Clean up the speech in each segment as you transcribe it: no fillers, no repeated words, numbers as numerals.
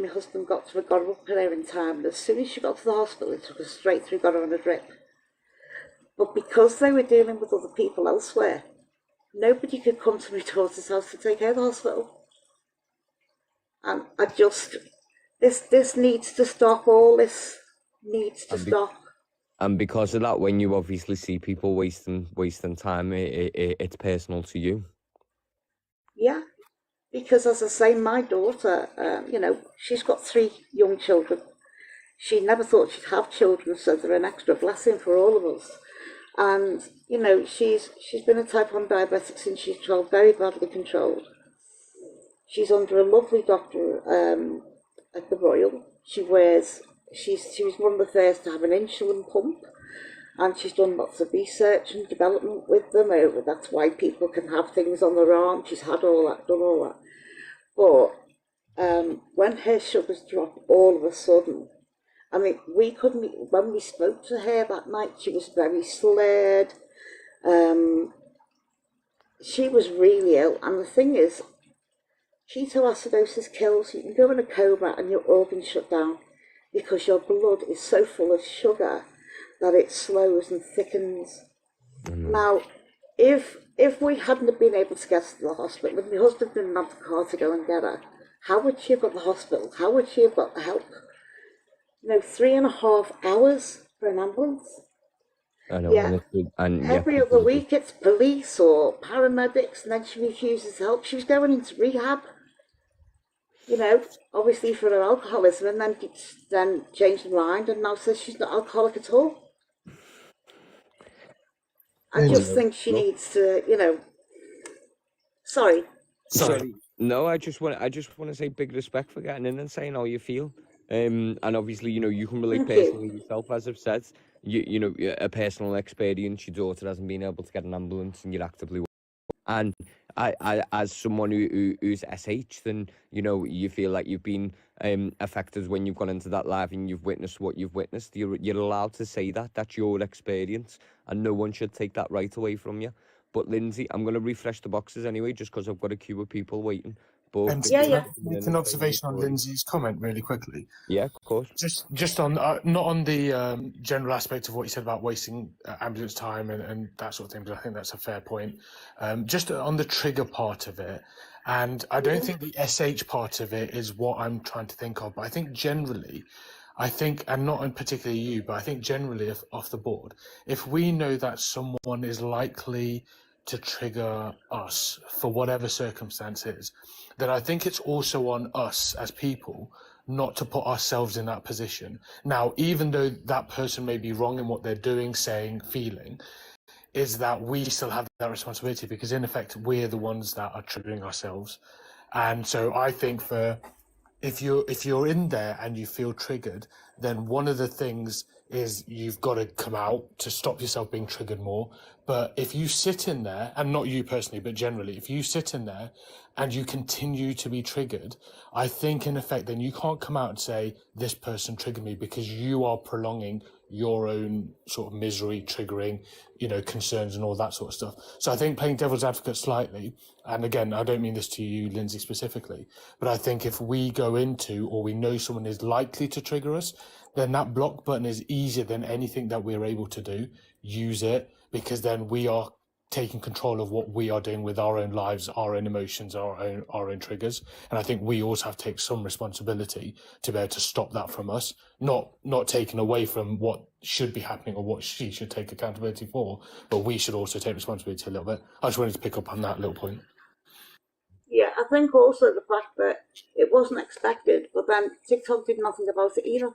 and my husband got up her in time, and as soon as she got to the hospital, it took her straight through, got her on a drip. But because they were dealing with other people elsewhere, nobody could come to my daughter's house to take her to the hospital. And this needs to stop. All this needs to stop. And because of that, when you obviously see people wasting time, it's personal to you. Yeah, because as I say, my daughter, she's got 3 young children. She never thought she'd have children, so they're an extra blessing for all of us. And, she's been a type 1 diabetic since she's 12, very badly controlled. She's under a lovely doctor at the Royal. She was one of the first to have an insulin pump, and she's done lots of research and development with them. That's why people can have things on their arm. She's had all that, done all that. But when her sugars dropped all of a sudden, I mean, when we spoke to her that night, she was very slurred. She was really ill. And the thing is, ketoacidosis kills. You can go in a coma and your organs shut down because your blood is so full of sugar that it slows and thickens. Now, if we hadn't been able to get to the hospital, if my husband didn't have the car to go and get her, how would she have got the hospital? How would she have got the help? 3.5 hours for an ambulance. I know. Yeah. And every other week it's police or paramedics, and then she refuses help. She was going into rehab, obviously for her alcoholism, and then changed her mind and now says she's not alcoholic at all. I just think she needs to, Sorry. No, I just want to say big respect for getting in and saying how you feel. And obviously, you can relate personally yourself, as I've said. A personal experience. Your daughter hasn't been able to get an ambulance, and you're actively. And I as someone who's SH, then you feel like you've been affected when you've gone into that life and you've witnessed what you've witnessed. You're allowed to say that. That's your experience, and no one should take that right away from you. But Lindsay, I'm going to refresh the boxes anyway, just because I've got a queue of people waiting. But Make an observation on Lindsay's comment really quickly. Yeah, of course. Just on not on the general aspect of what you said about wasting ambulance time and that sort of thing, but I think that's a fair point. Just on the trigger part of it, and I don't think the SH part of it is what I'm trying to think of, but I think generally, and not in particularly you, but I think generally off the board, if we know that someone is likely to trigger us for whatever circumstances, then I think it's also on us as people not to put ourselves in that position. Now, even though that person may be wrong in what they're doing, saying, feeling, is that we still have that responsibility, because in effect, we're the ones that are triggering ourselves. And so I think if you're in there and you feel triggered, then one of the things is you've got to come out to stop yourself being triggered more. But if you sit in there, and not you personally, but generally, if you sit in there and you continue to be triggered, I think in effect, then you can't come out and say, this person triggered me, because you are prolonging your own sort of misery, triggering, concerns and all that sort of stuff. So I think playing devil's advocate slightly, and again, I don't mean this to you, Lindsay, specifically, but I think if we go into, or we know someone is likely to trigger us, then that block button is easier than anything that we're able to do. Use it, because then we are taking control of what we are doing with our own lives, our own emotions, our own triggers. And I think we also have to take some responsibility to be able to stop that from us, not taken away from what should be happening or what she should take accountability for, but we should also take responsibility a little bit. I just wanted to pick up on that little point. Yeah, I think also the fact that it wasn't expected, but then TikTok did nothing about it either.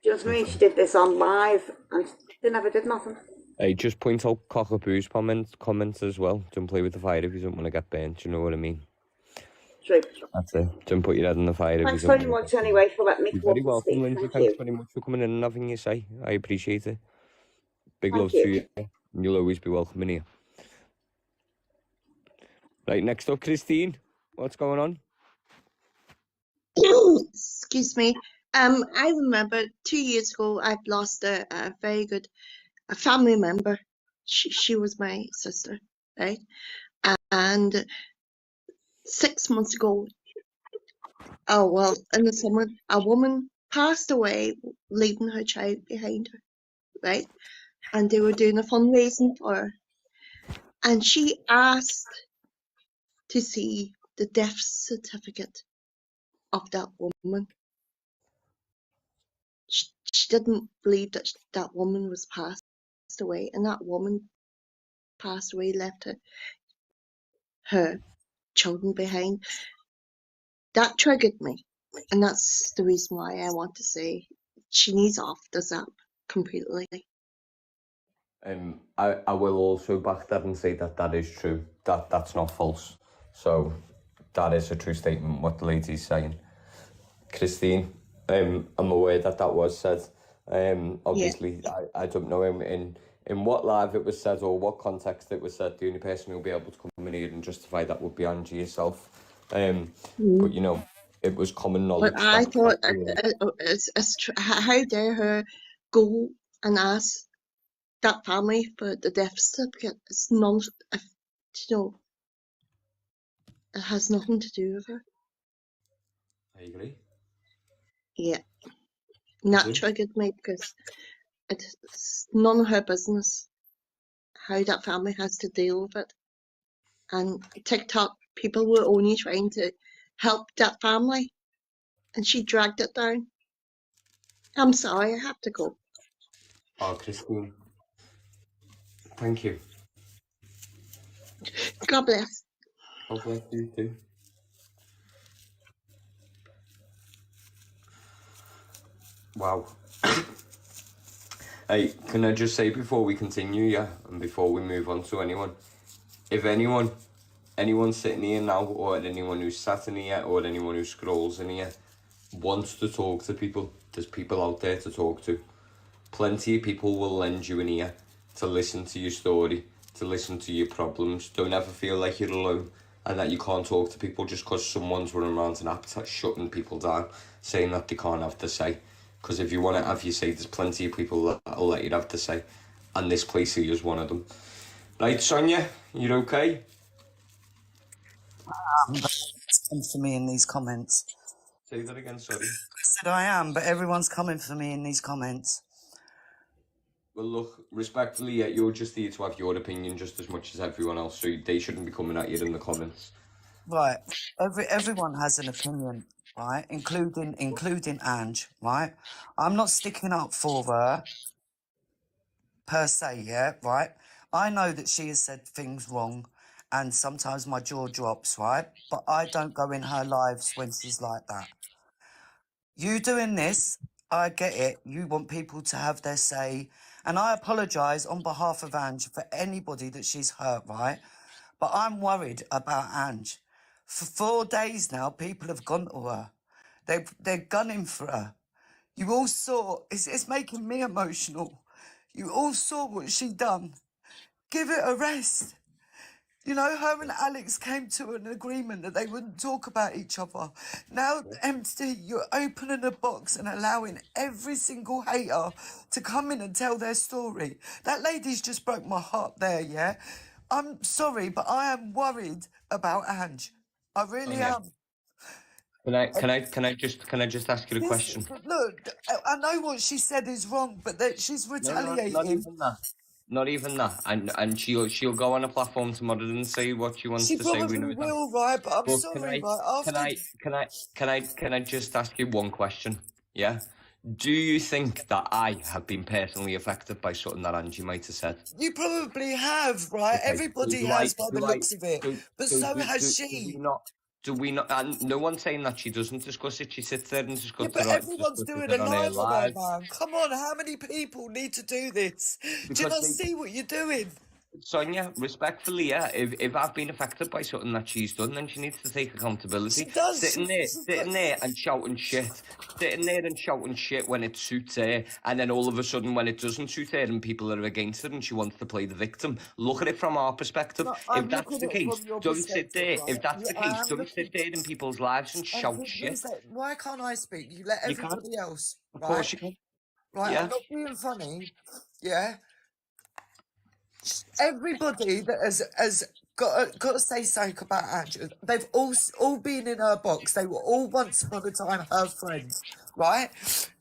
Do you know what I mean? She did this on live and they never did nothing. Hey, just point out Cockapoo's comments as well. Don't play with the fire if you don't want to get burnt. You know what I mean? True. That's it. Don't put your head in the fire. Thanks very much anyway for letting me come up and speak. You're very welcome, Lindsay. Thanks very much for coming in and having your say. I appreciate it. Big love to you. You'll always be welcome in here. Right, next up, Christine. What's going on? Excuse me. I remember 2 years ago, I've lost a very good family member. She was my sister, right? And 6 months ago, Oh, well, in the summer, a woman passed away, leaving her child behind her, right? And they were doing a fundraising for her. And she asked to see the death certificate of that woman. She didn't believe that that woman was passed away, and that woman passed away, left her children behind. That triggered me, and that's the reason why I want to say she needs off this app completely. I will also back that and say that that is true. That's not false. So that is a true statement, what the lady's saying. Christine, I'm aware that that was said. Obviously, I don't know in what live it was said or what context it was said. The only person who'll be able to come in here and justify that would be Angie herself. But you know, it was common knowledge. But I thought, that how dare her go and ask that family for the death certificate? It's none, you know, it has nothing to do with her. I agree. Yeah, and that triggered me because it's none of her business how that family has to deal with it. And TikTok people were only trying to help that family, and she dragged it down. I'm sorry, I have to go. Oh, Christine. Thank you. God bless. God bless you too. Wow. Hey, can I just say before we continue, yeah, and before we move on to anyone, if anyone sitting here now, or anyone who's sat in here, or anyone who scrolls in here, wants to talk to people, there's people out there to talk to. Plenty of people will lend you an ear to listen to your story, to listen to your problems. Don't ever feel like you're alone and that you can't talk to people just because someone's running around an app shutting people down, saying that they can't have to say. Because if you want to have your say, there's plenty of people that'll let you have to say. And this place here is one of them. Right, Sonia, you okay? Everyone's coming for me in these comments. Say that again, sorry. I said I am, but everyone's coming for me in these comments. Well, look, respectfully, yeah, you're just here to have your opinion just as much as everyone else, so they shouldn't be coming at you in the comments. Right. Everyone has an opinion, right? Including Ange, right? I'm not sticking up for her per se, yeah, right? I know that she has said things wrong and sometimes my jaw drops, right? But I don't go in her lives when she's like that. You doing this, I get it. You want people to have their say. And I apologise on behalf of Ange for anybody that she's hurt, right? But I'm worried about Ange. For 4 days now, people have gone to her. They're gunning for her. You all saw, it's making me emotional. You all saw what she done. Give it a rest. You know, her and Alex came to an agreement that they wouldn't talk about each other. Now, Empty, you're opening a box and allowing every single hater to come in and tell their story. That lady's just broke my heart there, yeah? I'm sorry, but I am worried about Ange. I really am. Can I just ask you a question? Look, I know what she said is wrong, but that she's retaliating. Not even that. Not even that. And she'll go on a platform tomorrow and say what she wants She to say. probably will, right? But I'm But sorry, right? can I just ask you one question? Yeah. Do you think that I have been personally affected by something that Angie might have said? You probably have, right? Okay, Everybody has by the looks of it. But so has she. Do we not? And no one's saying that she doesn't discuss it. She sits there and Yeah, discusses but it. everyone's doing a live on her, man. Come on, how many people need to do this? Do you not see what you're doing? Sonia, respectfully, yeah, if I've been affected by something that she's done, then she needs to take accountability. She does. Sitting there and shouting shit. Sitting there and shouting shit when it suits her, and then all of a sudden when it doesn't suit her and people are against her and she wants to play the victim. Look at it from our perspective. No, if that's the case, don't sit there. Right? If that's the case, don't sit there in people's lives and shout shit. Why can't I speak? You let everybody else. Of course you can. Right, Yeah. I'm not being funny. Yeah. Everybody that has got to say something about Andrew. They've all been in her box. They were all once upon a time her friends, right?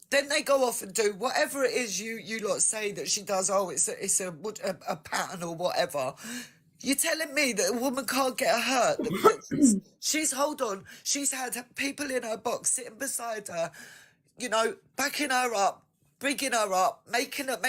Then they go off and do whatever it is you lot say that she does. Oh, it's a pattern or whatever. You're telling me that a woman can't get hurt? That she's hold on. She's had people in her box sitting beside her, you know, backing her up, bigging her up, making out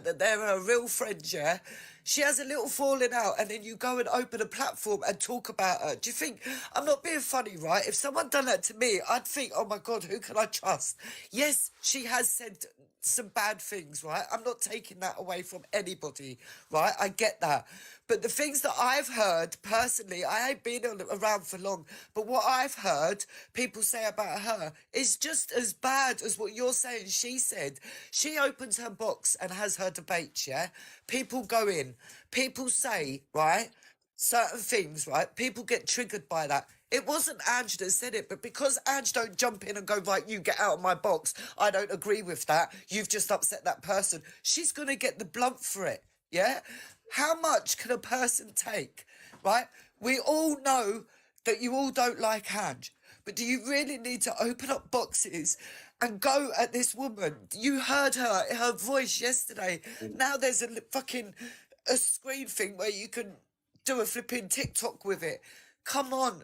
that they're her real friends, yeah? She has a little falling out, and then you go and open a platform and talk about her. Do you think, I'm not being funny, right? If someone done that to me, I'd think, oh my God, who can I trust? Yes, she has said some bad things, right? I'm not taking that away from anybody, right? I get that. But the things that I've heard, personally, I ain't been around for long, but what I've heard people say about her is just as bad as what you're saying she said. She opens her box and has her debates, yeah? People go in, people say, right, certain things, right? People get triggered by that. It wasn't Ange that said it, but because Ange don't jump in and go, right, you get out of my box, I don't agree with that, you've just upset that person, she's going to get the blunt for it, yeah? How much can a person take, right? We all know that you all don't like Ange, but do you really need to open up boxes and go at this woman? You heard her voice yesterday. Now there's a screen thing where you can do a flipping TikTok with it. Come on.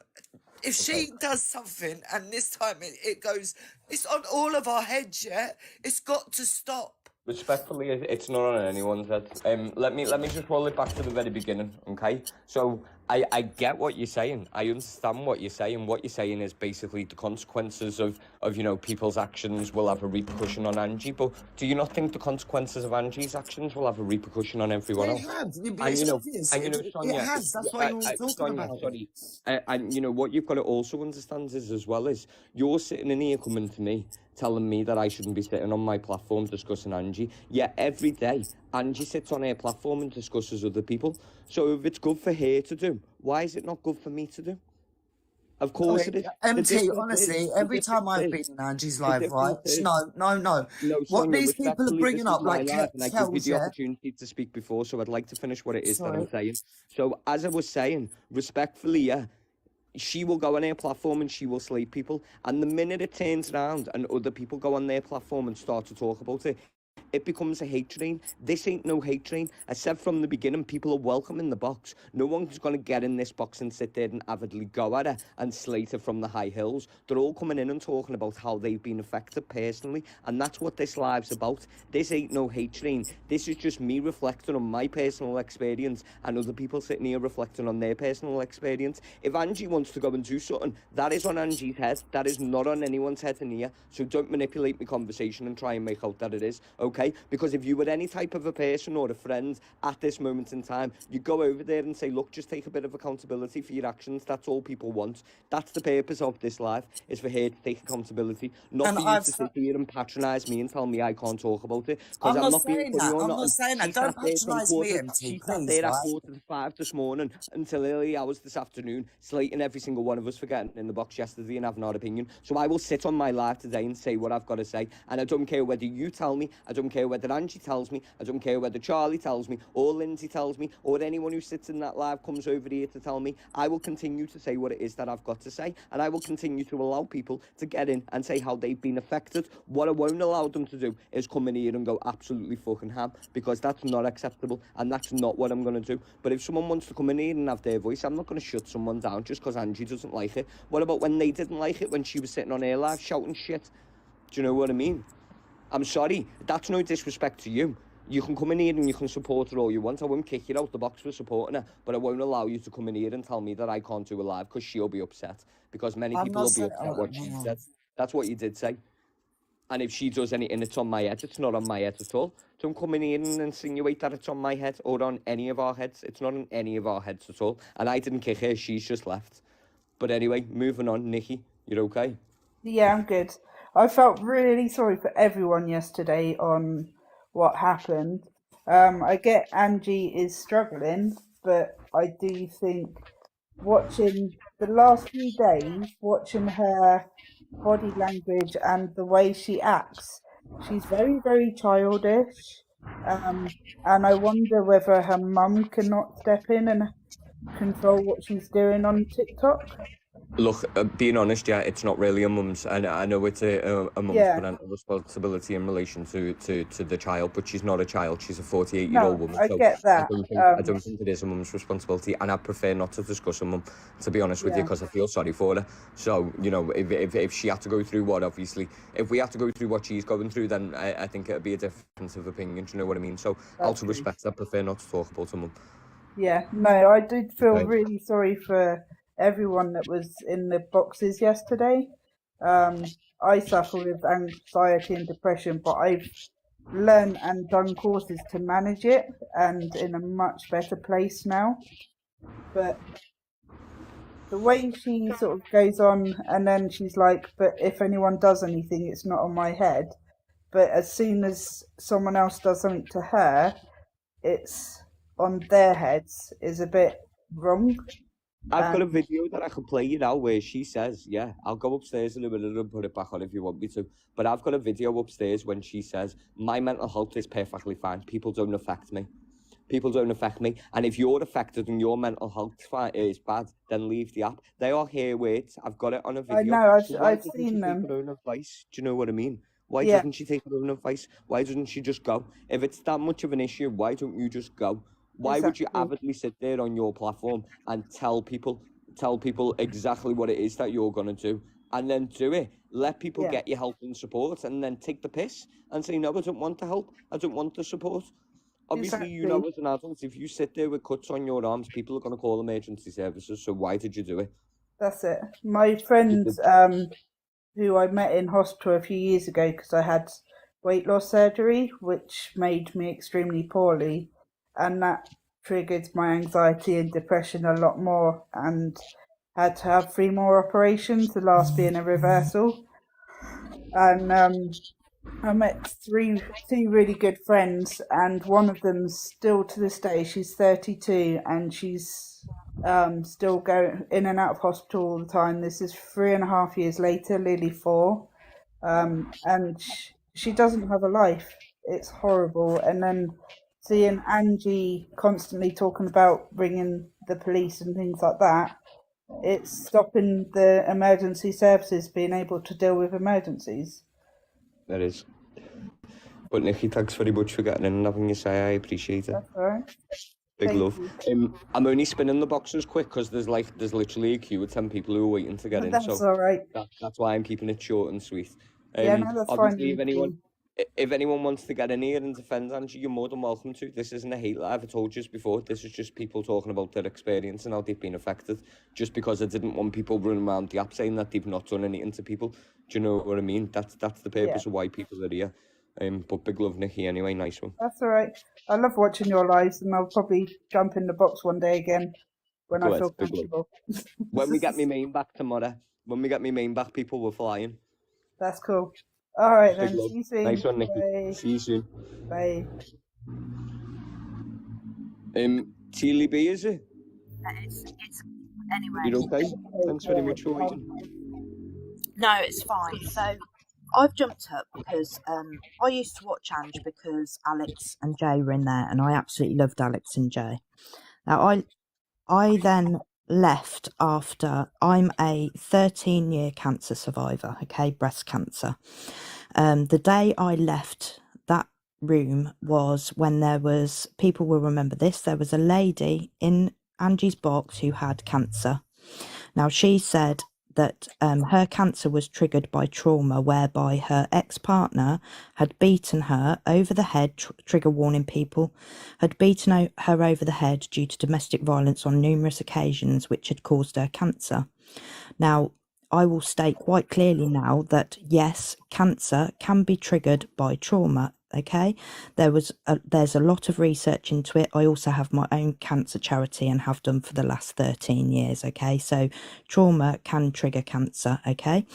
If she does something and this time it goes, it's on all of our heads, yeah? It's got to stop. Respectfully, it's not on anyone's head. Let me just roll it back to the very beginning, okay? So I get what you're saying. I understand what you're saying. What you're saying is basically the consequences of you know, people's actions will have a repercussion on Angie. But do you not think the consequences of Angie's actions will have a repercussion on everyone else? And you know, Sonia, it has. That's why you're talking Sonia, about sorry. And you know what you've got to also understand is as well is you're sitting in here coming to me telling me that I shouldn't be sitting on my platform discussing Angie. Yeah, every day Angie sits on her platform and discusses other people. So if it's good for her to do, why is it not good for me to do? Of course it is. MT, honestly, every time I've been in Angie's live, right? No. No, What Sonia, these people are respectfully, bringing this is up, my like life, and I give you Kels, the yeah? opportunity to speak before, so I'd like to finish what it is that I'm Sorry. saying. So as I was saying, respectfully, yeah, she will go on her platform and she will slate people. And the minute it turns around and other people go on their platform and start to talk about it, it becomes a hate train. This ain't no hate train. I said from the beginning, people are welcome in the box. No one's going to get in this box and sit there and avidly go at her and slate her from the high hills. They're all coming in and talking about how they've been affected personally, and that's what this live's about. This ain't no hate train. This is just me reflecting on my personal experience and other people sitting here reflecting on their personal experience. If Angie wants to go and do something, that is on Angie's head. That is not on anyone's head in here. So don't manipulate my conversation and try and make out that it is, okay? Because if you were any type of a person or a friend at this moment in time, you go over there and say, look, just take a bit of accountability for your actions. That's all people want. That's the purpose of this live, is for her to take accountability, not And for you to sit here and patronise me and tell me I can't talk about it. Because I'm I'm not not being saying funny that. or I'm not. not saying that. She Don't sat there from patronise me, quarter. MT, She sat please, there at right? 4:45 this morning until early hours this afternoon, slating every single one of us for getting in the box yesterday and having our opinion. So I will sit on my live today and say what I've got to say. And I don't care whether you tell me, I don't care whether Angie tells me, I don't care whether Charlie tells me, or Lindsay tells me, or anyone who sits in that live comes over here to tell me. I will continue to say what it is that I've got to say, and I will continue to allow people to get in and say how they've been affected. What I won't allow them to do is come in here and go absolutely fucking ham, because that's not acceptable, and that's not what I'm going to do. But if someone wants to come in here and have their voice, I'm not going to shut someone down just because Angie doesn't like it. What about when they didn't like it, when she was sitting on her live shouting shit? Do you know what I mean? I'm sorry, that's no disrespect to you. You can come in here and you can support her all you want. I won't kick you out the box for supporting her, but I won't allow you to come in here and tell me that I can't do a live, because she'll be upset, because many I'm people not will be saying. upset what she said. That's what you did say. And if she does anything, it's on my head. It's not on my head at all. Don't come in here and insinuate that it's on my head or on any of our heads. It's not on any of our heads at all. And I didn't kick her. She's just left. But anyway, moving on. Nikki, you're okay? Yeah, I'm good. I felt really sorry for everyone yesterday on what happened. I get Angie is struggling, but I do think watching the last few days, watching her body language and the way she acts, she's very, very childish. And I wonder whether her mum cannot step in and control what she's doing on TikTok. Look, being honest, yeah, it's not really a mum's, and I know it's a mum's Yeah. parental responsibility in relation to the child, but she's not a child. She's a 48-year-old No, woman, I so get that. I don't think it is a mum's responsibility, and I prefer not to discuss a mum, to be honest with you, Yeah. because I feel sorry for her. So, you know, if she had to go through what, obviously, if we had to go through what she's going through, then I think it'd be a difference of opinion. Do you know what I mean? So, out That's of true. respect, I prefer not to talk about a mum. Yeah, no, I did feel Okay. really sorry for everyone that was in the boxes yesterday. I suffer with anxiety and depression, but I've learned and done courses to manage it and in a much better place now. But the way she sort of goes on and then she's like, but if anyone does anything, it's not on my head. But as soon as someone else does something to her, it's on their heads is a bit wrong. I've got a And video that I can play you now where she says, yeah, I'll go upstairs in a minute and put it back on if you want me to. But I've got a video upstairs when she says, my mental health is perfectly fine. People don't affect me. People don't affect me. And if you're affected and your mental health is bad, then leave the app. They are here, wait. I've got it on a I video. know So why I've doesn't she seen take them. her own advice? Do you know what I mean? Why Yeah, doesn't she take her own advice? Why doesn't she just go? If it's that much of an issue, why don't you just go? Why would you exactly. avidly sit there on your platform and tell people exactly what it is that you're going to do, and then do it? Let people Yeah, get your help and support, and then take the piss and say, no, I don't want the help. I don't want the support. Obviously, you know, exactly. as an adult, if you sit there with cuts on your arms, people are going to call emergency services. So why did you do it? That's it. My friend, who I met in hospital a few years ago because I had weight loss surgery, which made me extremely poorly, and that triggered my anxiety and depression a lot more, and had to have 3 more operations, the last being a reversal. And I met two really good friends, and one of them still to this day, she's 32, and she's still going in and out of hospital all the time. This is 3.5 years later, nearly 4, and she doesn't have a life. It's horrible. And then seeing Angie constantly talking about bringing the police and things like that, it's stopping the emergency services being able to deal with emergencies. That is. But Nikki, thanks very much for getting in and having your say. I appreciate it. That's all right. Big Thank love. you. I'm only spinning the boxes quick because there's literally a queue of 10 people who are waiting to get in. That's So all right. that's why I'm keeping it short and sweet. Yeah, no, that's fine. Obviously, if anyone wants to get in here and defend Angie, you're more than welcome to. This isn't a hate live. I told you before. This is just people talking about their experience and how they've been affected. Just because I didn't want people running around the app saying that they've not done anything to people. Do you know what I mean? That's the purpose of why people are here. But big love, Nikki. Anyway, nice one. That's all right. I love watching your lives, and I'll probably jump in the box one day again when I feel comfortable. When we get my main back tomorrow, people were flying. That's cool. All right Big then. love. See you soon. Nice one, Nikki. Bye. See you soon. Bye. Teely B, is it? It's anyway. You're okay? Thanks very much for waiting. No, it's fine. So I've jumped up because I used to watch Ange because Alex and Jay were in there, and I absolutely loved Alex and Jay. Now I then left after I'm a 13-year cancer survivor, okay, breast cancer. The day I left that room was when people will remember this, there was a lady in Angie's box who had cancer. Now she said that her cancer was triggered by trauma, whereby her ex-partner had beaten her over the head, trigger warning people, had beaten her over the head due to domestic violence on numerous occasions, which had caused her cancer. Now, I will state quite clearly now that yes, cancer can be triggered by trauma. Okay, there's a lot of research into it. I also have my own cancer charity and have done for the last 13 years. Okay, so trauma can trigger cancer. Okay,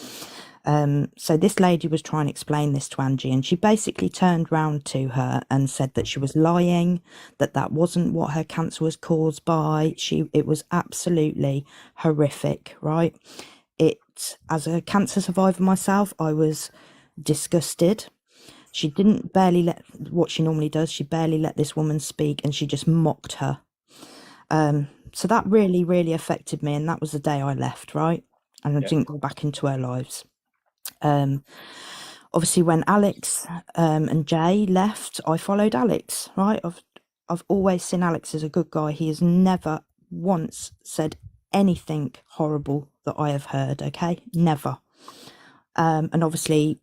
so this lady was trying to explain this to Angie, and she basically turned round to her and said that she was lying, that wasn't what her cancer was caused by. It was absolutely horrific, right? As a cancer survivor myself, I was disgusted. She didn't barely let, what she normally does, she barely let this woman speak, and she just mocked her. So that really, really affected me, and that was the day I left, right? And I didn't go back into our lives. Obviously, when Alex and Jay left, I followed Alex, right? I've always seen Alex as a good guy. He has never once said anything horrible that I have heard, okay? Never. And obviously,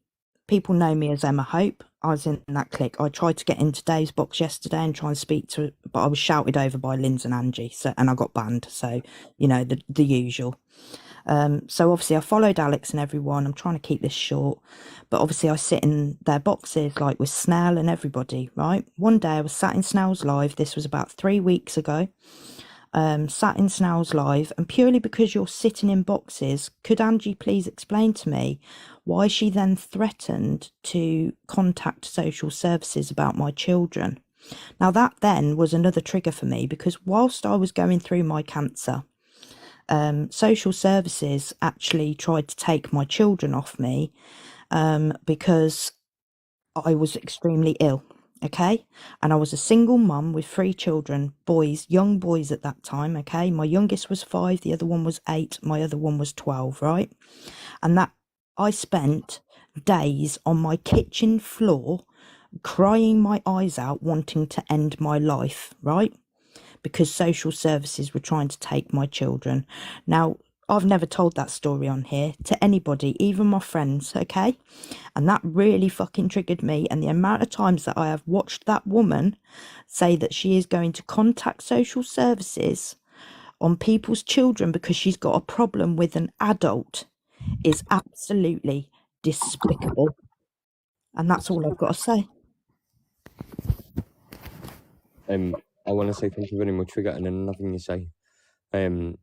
people know me as Emma Hope. I was in that clique. I tried to get into Dave's box yesterday and try and speak to, but I was shouted over by Linz and Angie, and I got banned. So, you know, the usual. So obviously I followed Alex and everyone. I'm trying to keep this short, but obviously I sit in their boxes like with Snell and everybody, right? One day I was sat in Snell's live. This was about 3 weeks ago. Sat in Snell's live, and purely because you're sitting in boxes, could Angie please explain to me why she then threatened to contact social services about my children? Now that then was another trigger for me, because whilst I was going through my cancer, social services actually tried to take my children off me because I was extremely ill, okay? And I was a single mum with 3 children, boys, young boys at that time, okay? My youngest was 5, the other one was 8, my other one was 12, right? And that I spent days on my kitchen floor crying my eyes out, wanting to end my life, right? Because social services were trying to take my children. Now, I've never told that story on here to anybody, even my friends, okay? And that really fucking triggered me. And the amount of times that I have watched that woman say that she is going to contact social services on people's children because she's got a problem with an adult is absolutely despicable. And that's all I've got to say. I want to say thank you very much for getting in and having you say, in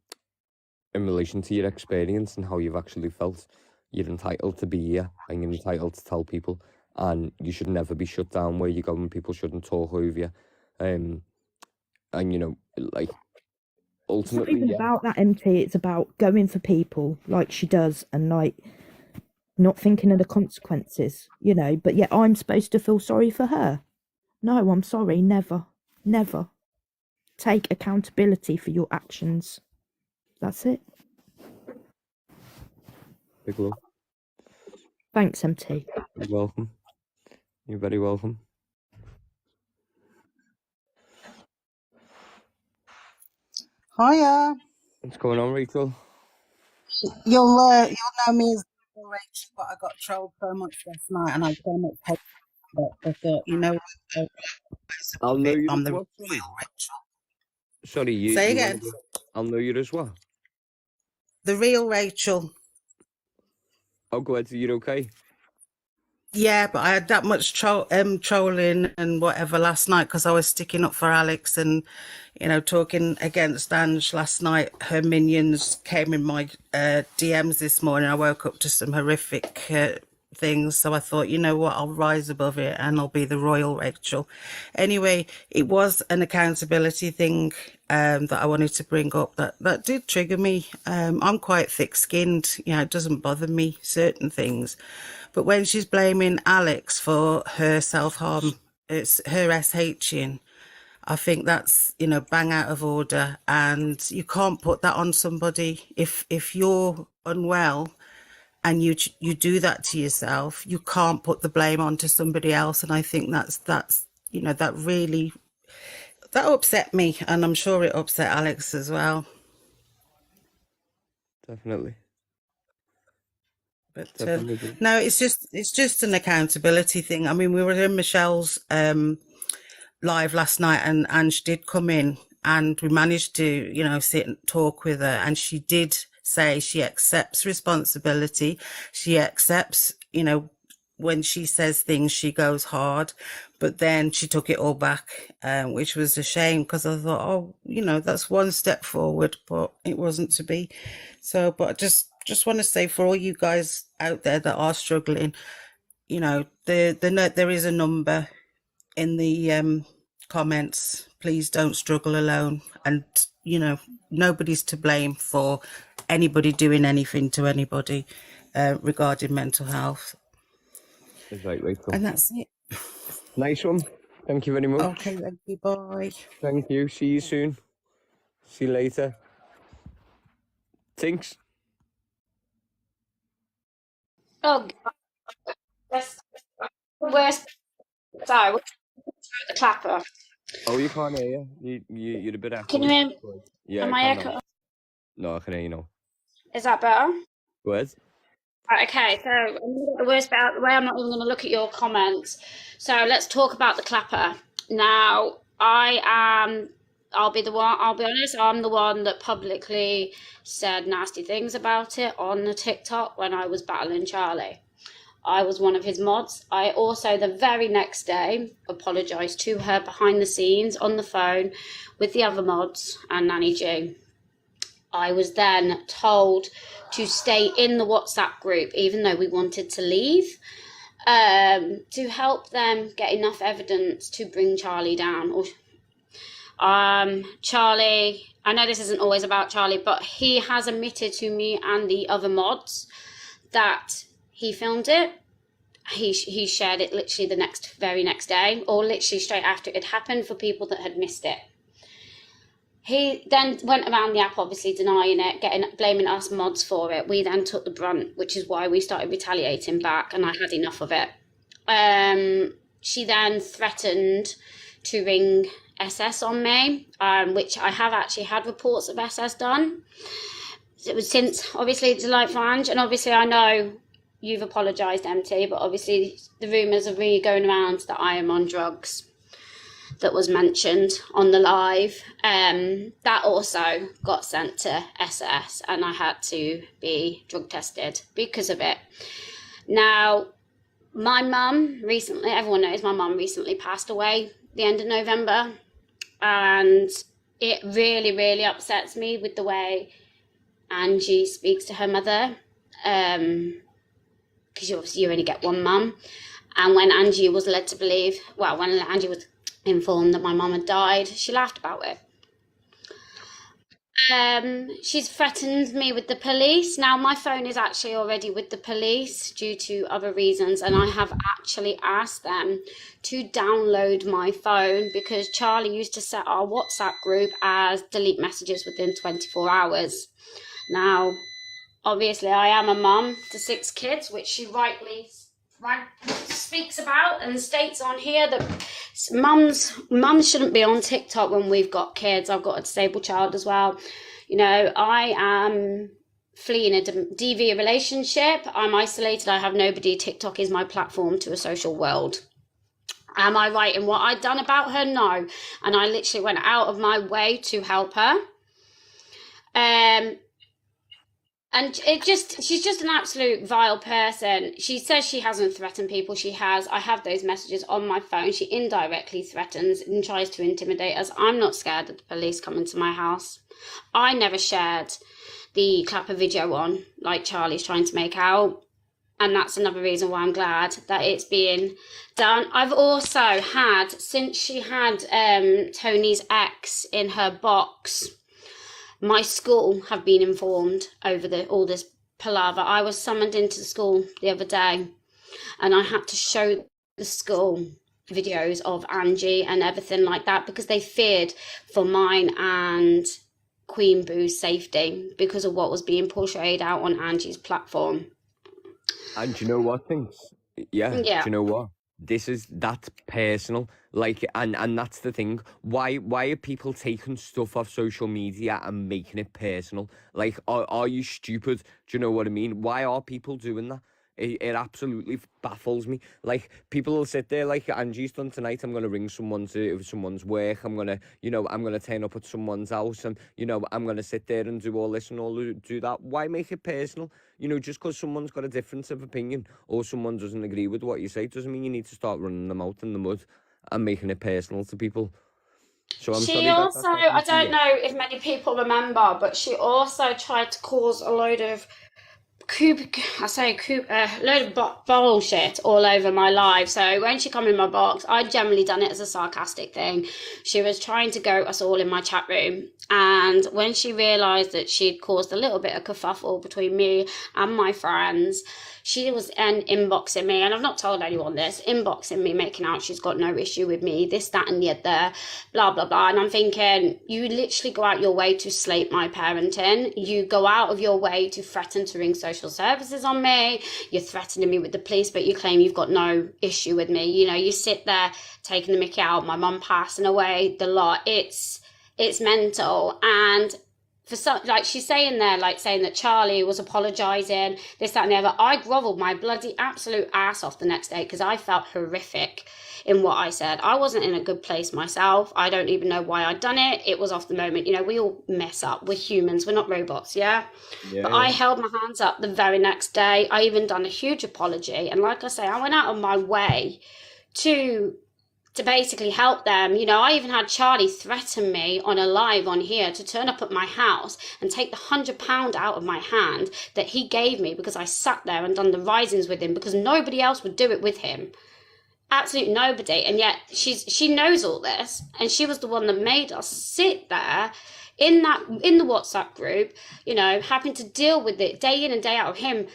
relation to your experience and how you've actually felt. You're entitled to be here and you're entitled to tell people, and you should never be shut down where you go, and people shouldn't talk over you. And you know, like, It's not ultimately, even about that, MT. It's about going for people like she does and like not thinking of the consequences, you know. But yet I'm supposed to feel sorry for her. No, I'm sorry. Never, never. Take accountability for your actions. That's it. big love. Thanks, MT. You're welcome. You're very welcome. Hiya. What's going on, Rachel? You'll know me as Rachel, but I got trolled so much last night, and I so much hate it. I thought, you know what? I'll know you I'm as the what? real Rachel. Sorry, Say you again. I'll know you as what? The real Rachel. Oh, go ahead. You're okay? Yeah, but I had that much trolling and whatever last night because I was sticking up for Alex and, you know, talking against Ange last night. Her minions came in my DMs this morning. I woke up to some horrific things. So I thought, you know what, I'll rise above it and I'll be the royal Rachel. Anyway, it was an accountability thing that I wanted to bring up that did trigger me. I'm quite thick-skinned. You know, it doesn't bother me, certain things. But when she's blaming Alex for her self-harm, it's her SHing, I think that's, you know, bang out of order. And you can't put that on somebody. If you're unwell and you do that to yourself, you can't put the blame onto somebody else. And I think that's you know, that upset me. And I'm sure it upset Alex as well. Definitely. But Definitely. no, it's just an accountability thing. I mean, we were in Michelle's live last night, and Ange did come in, and we managed to, you know, sit and talk with her, and she did say she accepts responsibility. She accepts, you know, when she says things, she goes hard, but then she took it all back, which was a shame because I thought, oh, you know, that's one step forward, but it wasn't to be. So, but I just want to say for all you guys out there that are struggling, you know, there is a number in the comments. Please don't struggle alone. And, you know, nobody's to blame for anybody doing anything to anybody regarding mental health. That's right, Rachel. And that's it. Nice one. Thank you very much. Okay, thank you. Bye. Thank you. See you soon. See you later. Tinks. Oh, that's the worst. So, the clapper. Oh, you can't hear you. You're a bit Can you echoey. hear? Go ahead. Yeah, I Am I can now. echo? No, I can hear you now. Is that better? Go ahead. Right, okay, so I'm gonna get the worst bit out of the way. I'm not even going to look at your comments. So let's talk about the clapper. Now, I'll be honest, I'm the one that publicly said nasty things about it on the TikTok when I was battling Charlie. I was one of his mods. I also, the very next day, apologised to her behind the scenes on the phone with the other mods and Nanny G. I was then told to stay in the WhatsApp group, even though we wanted to leave, to help them get enough evidence to bring Charlie down. Charlie, I know this isn't always about Charlie, but he has admitted to me and the other mods that he filmed it. He shared it literally the very next day, or literally straight after it had happened, for people that had missed it. He then went around the app, obviously denying it, blaming us mods for it. We then took the brunt, which is why we started retaliating back, and I had enough of it. She then threatened to ring SS on me, which I have actually had reports of SS done. It was since, obviously, Delightful Ange, and obviously I know you've apologised, MT, but obviously the rumours are really going around that I am on drugs. That was mentioned on the live. That also got sent to SS, and I had to be drug tested because of it. Now, my mum recently, everyone knows my mum recently passed away the end of November, and it really, really upsets me with the way Angie speaks to her mother, because you only get one mum. And when Angie was led to believe, when Angie was informed that my mum had died, she laughed about it. She's threatened me with the police. Now, my phone is actually already with the police due to other reasons, and I have actually asked them to download my phone, because Charlie used to set our WhatsApp group as delete messages within 24 hours. Now, obviously, I am a mum to 6 kids, which she rightly speaks about and states on here that mums shouldn't be on TikTok when we've got kids. I've got a disabled child as well. You know, I am fleeing a DV relationship. I'm isolated. I have nobody. TikTok is my platform to a social world. Am I right in what I'd done about her? No. And I literally went out of my way to help her. And she's just an absolute vile person. She says she hasn't threatened people. She has. I have those messages on my phone. She indirectly threatens and tries to intimidate us. I'm not scared of the police coming to my house. I never shared the clapper video on, like Charlie's trying to make out. And that's another reason why I'm glad that it's being done. I've also had, since she had Tony's ex in her box, my school have been informed over all this palaver. I was summoned into the school the other day, and I had to show the school videos of Angie and everything like that, because they feared for mine and Queen Boo's safety because of what was being portrayed out on Angie's platform. And do you know what, things? Yeah. Do you know what? That's personal. Like, and that's the thing. Why are people taking stuff off social media and making it personal? Like, are you stupid? Do you know what I mean? Why are people doing that? It absolutely baffles me. Like, people will sit there like Angie's done tonight. I'm going to ring someone to someone's work. I'm going to turn up at someone's house, and, I'm going to sit there and do all this and do that. Why make it personal? Just because someone's got a difference of opinion or someone doesn't agree with what you say doesn't mean you need to start running them out in the mud and making it personal to people. So I'm sorry. She also, I don't know if many people remember, but she also tried to cause a load of load of bullshit all over my live. So when she come in my box, I generally done it as a sarcastic thing. She was trying to goat us all in my chat room, and when she realised that she'd caused a little bit of kerfuffle between me and my friends, She was inboxing me, and I've not told anyone this, inboxing me, making out she's got no issue with me, this, that, and the other, blah, blah, blah. And I'm thinking, you literally go out your way to slate my parenting. You go out of your way to threaten to ring social services on me. You're threatening me with the police, but you claim you've got no issue with me. You know, you sit there taking the mickey out, my mum passing away, the lot. It's mental. And for some, like she's saying there, like saying that Charlie was apologising, this, that, and the other. I grovelled my bloody absolute ass off the next day because I felt horrific in what I said. I wasn't in a good place myself. I don't even know why I'd done it. It was off the moment. You know, we all mess up. We're humans. We're not robots, yeah? But I held my hands up the very next day. I even done a huge apology. And like I say, I went out of my way to basically help them. You know, I even had Charlie threaten me on a live on here to turn up at my house and take the £100 out of my hand that he gave me because I sat there and done the risings with him because nobody else would do it with him. Absolutely nobody. And yet she knows all this, and she was the one that made us sit there in the WhatsApp group, you know, having to deal with it day in and day out of him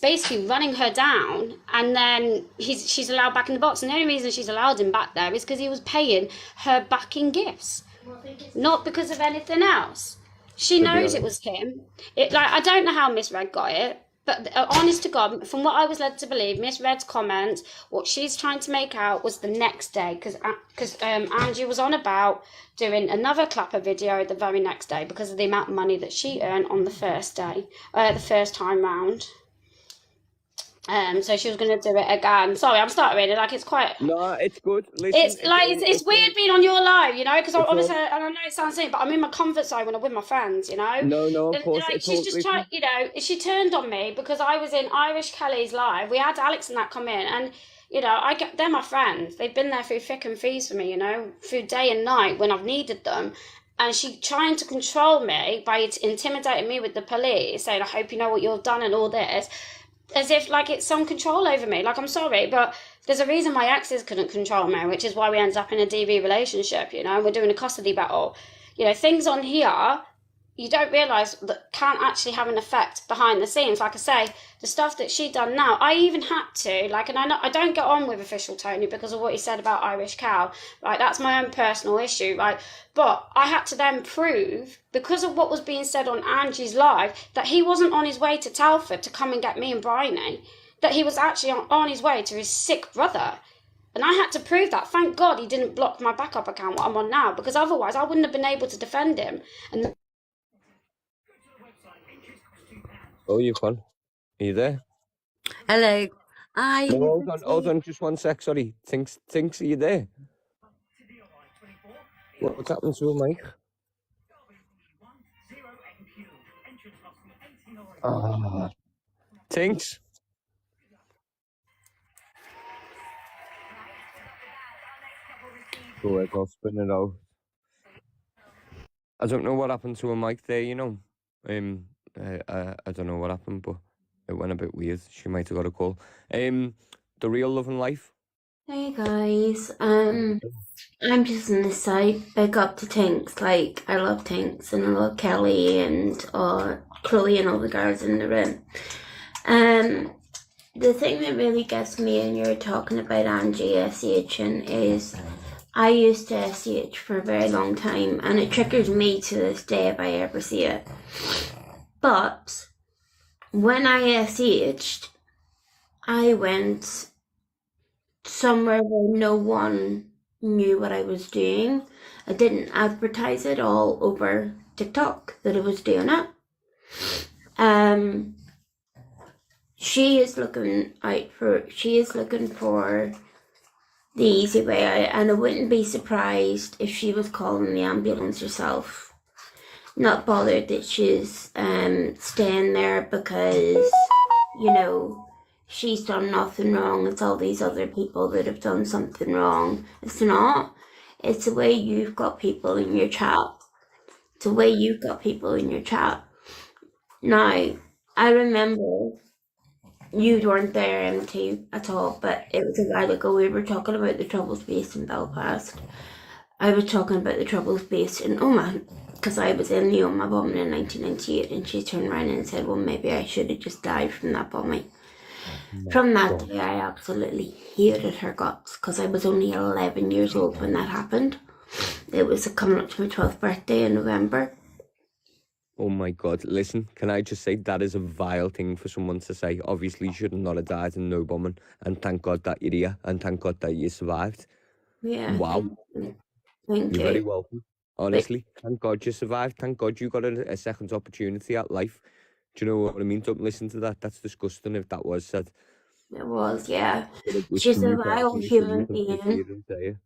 basically running her down, and then she's allowed back in the box. And the only reason she's allowed him back there is because he was paying her back in gifts, not because of anything else. She knows it was him. I don't know how Miss Red got it, but honest to God, from what I was led to believe, Miss Red's comment, what she's trying to make out was the next day, because Angie was on about doing another clapper video the very next day because of the amount of money that she earned on the first day, the first time round. So she was going to do it again. Sorry, I'm starting like it's quite. No, it's good. Listen, it's weird being on your live, you know, because obviously, and I know it sounds silly, but I'm in my comfort zone when I'm with my friends, you know. No, of course. Like, she's just trying, you know. She turned on me because I was in Irish Kelly's live. We had Alex and that come in, and you know, they're my friends. They've been there through thick and feast for me, you know, through day and night when I've needed them. And she trying to control me by intimidating me with the police, saying, "I hope you know what you've done" and all this. As if like it's some control over me. Like, I'm sorry, but there's a reason my exes couldn't control me, which is why we ended up in a DV relationship, you know, and we're doing a custody battle. You know, things on here you don't realise that can't actually have an effect behind the scenes. Like I say, the stuff that she done now, I even had to, like, and I don't get on with Official Tony because of what he said about Irish Cow, right? That's my own personal issue, right? But I had to then prove, because of what was being said on Angie's live, that he wasn't on his way to Telford to come and get me and Bryony, that he was actually on his way to his sick brother. And I had to prove that. Thank God he didn't block my backup account, what I'm on now, because otherwise I wouldn't have been able to defend him. And oh, you can. Are you there? Hello. No, hold on, just 1 sec, sorry. Thinks, are you there? What's happened to a mic? Tinks? Go ahead, I'll spin it out. I don't know what happened to a mic there, you know. I don't know what happened, but it went a bit weird. She might have got a call. The Real Love and Life. Hey guys, I'm just on this side. Big up to Tinks. Like, I love Tinks and I love Kelly and Chloe and all the girls in the room. The thing that really gets me, and you're talking about Angie SHing, is I used to SH for a very long time, and it triggers me to this day if I ever see it. But when I SH'd, I went somewhere where no one knew what I was doing. I didn't advertise it all over TikTok that I was doing it. She is looking for the easy way out, and I wouldn't be surprised if she was calling the ambulance herself. Not bothered that she's staying there because, you know, she's done nothing wrong. It's all these other people that have done something wrong. It's not. It's the way you've got people in your chat. It's the way you've got people in your chat. Now, I remember you weren't there, MT, at all, but it was a while ago. We were talking about the Troubles base in Belfast. I was talking about the Troubles base in Oman, because I was in the Omagh bombing in 1998, and she turned around and said, well, maybe I should have just died from that bombing. my From that God. day, I absolutely hated her guts because I was only 11 years old when that happened. It was coming up to my 12th birthday in November. Oh my God. Listen, can I just say that is a vile thing for someone to say. Obviously, you should not have died in no bombing. And thank God that you're here. And thank God that you survived. Yeah, Wow. thank You're very you. welcome. But Honestly, thank God you survived. Thank God you got a second opportunity at life. Do you know what I mean? Don't listen to that. That's disgusting if that was said. it was, yeah. But it's for She's a you vile personally, so you human can sit here being. and say it.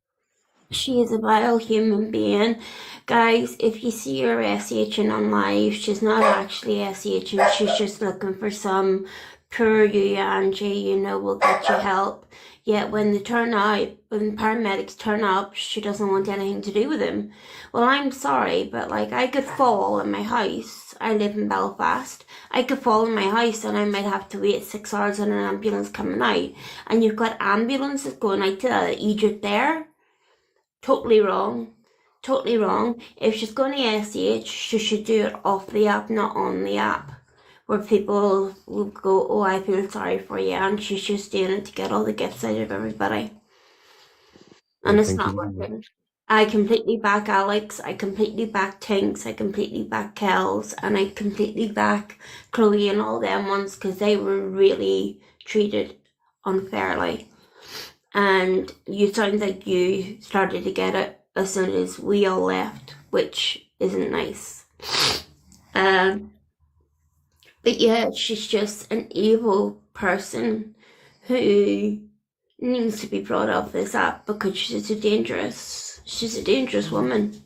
She is a vile human being. Guys, if you see her SHing on live, she's not actually SHing. She's just looking for some poor you, Angie, you know, we'll get you help. Yet when they turn out, when paramedics turn up, she doesn't want anything to do with him. Well, I'm sorry, but like, I could fall in my house. I live in Belfast. I could fall in my house and I might have to wait 6 hours on an ambulance coming out. And you've got ambulances going out to Egypt there. Totally wrong. Totally wrong. If she's going to SH, she should do it off the app, not on the app. Where people will go, oh, I feel sorry for you, and she's just doing it to get all the gifts out of everybody. And Well, it's thank you not very much. working. I completely back Alex, I completely back Tinks, I completely back Kells, and I completely back Chloe and all them ones because they were really treated unfairly. And you sound like you started to get it as soon as we all left, which isn't nice. But yeah, she's just an evil person who needs to be brought off this app because she's a dangerous woman.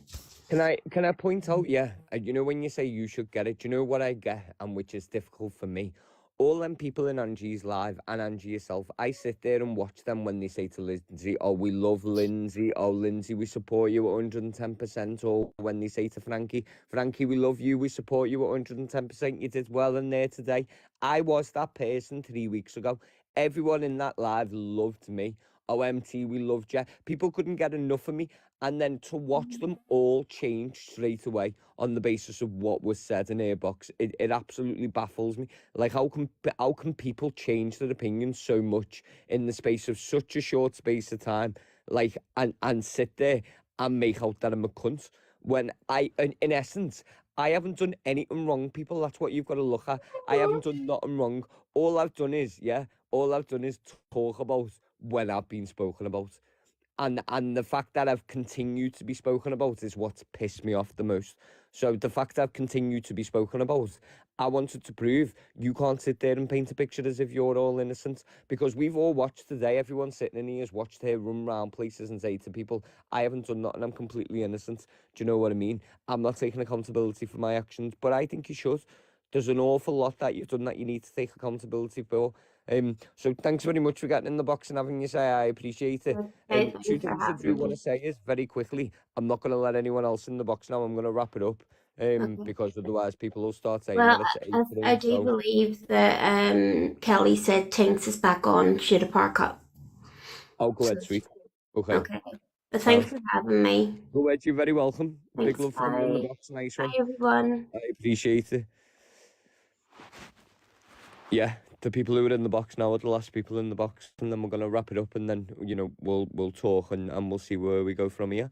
Can I point out, yeah, you know, when you say you should get it, do you know what I get, and which is difficult for me? All them people in Angie's live and Angie herself, I sit there and watch them when they say to Lindsay, oh, we love Lindsay, oh, Lindsay, we support you at 110%, or when they say to Frankie, Frankie, we love you, we support you at 110%, you did well in there today. I was that person 3 weeks ago. Everyone in that live loved me. OMT, we loved you. People couldn't get enough of me. And then to watch them all change straight away on the basis of what was said in Airbox, it absolutely baffles me. Like, how can people change their opinions so much in the space of such a short space of time, like, and sit there and make out that I'm a cunt, when in essence, I haven't done anything wrong, people. That's what you've got to look at. I haven't done nothing wrong. All I've done is talk about when I've been spoken about. And the fact that I've continued to be spoken about is what's pissed me off the most. So the fact that I've continued to be spoken about, I wanted to prove you can't sit there and paint a picture as if you're all innocent, because we've all watched today. Everyone sitting in here has watched her run around places and say to people, I haven't done nothing, I'm completely innocent. Do you know what I mean? I'm not taking accountability for my actions, but I think you should. There's an awful lot that you've done that you need to take accountability for. So thanks very much for getting in the box and having you say. I appreciate it. Thank Two you for things I do having want me. to say is very quickly. I'm not going to let anyone else in the box now. I'm going to wrap it up. Okay. Because otherwise people will start saying Well, that it's I apron. do So believe that Kelly said Tinks is back on. She had a park up. I'll go ahead, sweet. Okay. Okay. But thanks for having me. Go ahead. You're very welcome. Big Thanks. love from you in the Bye. box. Nice Bye, one. everyone. I appreciate it. Yeah, the people who are in the box now are the last people in the box, and then we're gonna wrap it up, and then we'll talk and we'll see where we go from here.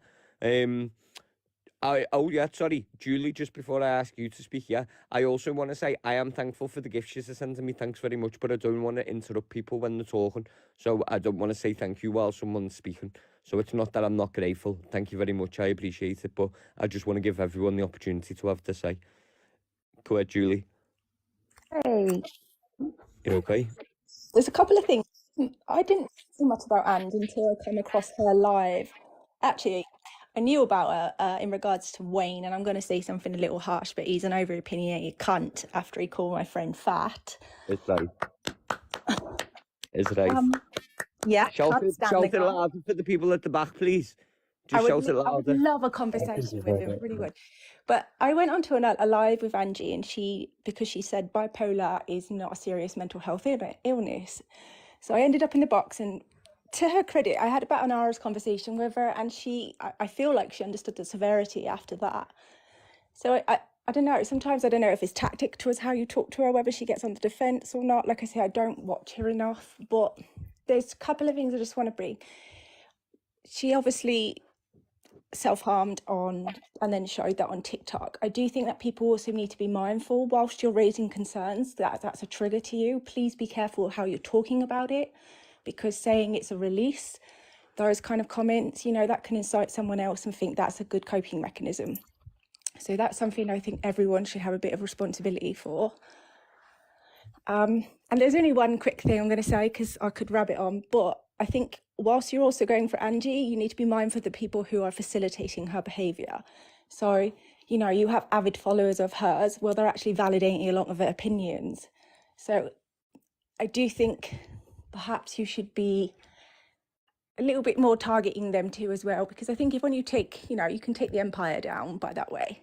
Sorry, Julie, just before I ask you to speak, I also want to say I am thankful for the gifts you're sending me. Thanks very much, but I don't want to interrupt people when they're talking, so I don't want to say thank you while someone's speaking. So it's not that I'm not grateful. Thank you very much. I appreciate it, but I just want to give everyone the opportunity to have to say. Go ahead, Julie. Hey, You okay? there's a couple of things. I didn't know much about Ange until I came across her live. Actually, I knew about her in regards to Wayne, and I'm going to say something a little harsh, but he's an over-opinionated cunt after he called my friend fat. It's right. It's right. Yeah, Shout can't it stand the guy. louder for the people at the back, please. Just shout it I would louder. love a conversation with him, really would. But I went onto a live with Angie, and because she said bipolar is not a serious mental health illness. So I ended up in the box, and to her credit, I had about an hour's conversation with her, and I feel like she understood the severity after that. So I I don't know, sometimes I don't know if it's tactic towards how you talk to her, whether she gets on the defence or not. Like I say, I don't watch her enough, but there's a couple of things I just want to bring. She obviously self-harmed on and then showed that on TikTok. I do think that people also need to be mindful whilst you're raising concerns that that's a trigger to you. Please be careful how you're talking about it, because saying it's a release, those kind of comments, you know, that can incite someone else and think that's a good coping mechanism. So that's something I think everyone should have a bit of responsibility for. And there's only one quick thing I'm going to say, because I could rabbit on, but I think whilst you're also going for Angie, you need to be mindful of the people who are facilitating her behaviour. So, you know, you have avid followers of hers, well, they're actually validating a lot of her opinions. So I do think perhaps you should be a little bit more targeting them too as well, because I think if when you take, you know, you can take the empire down by that way.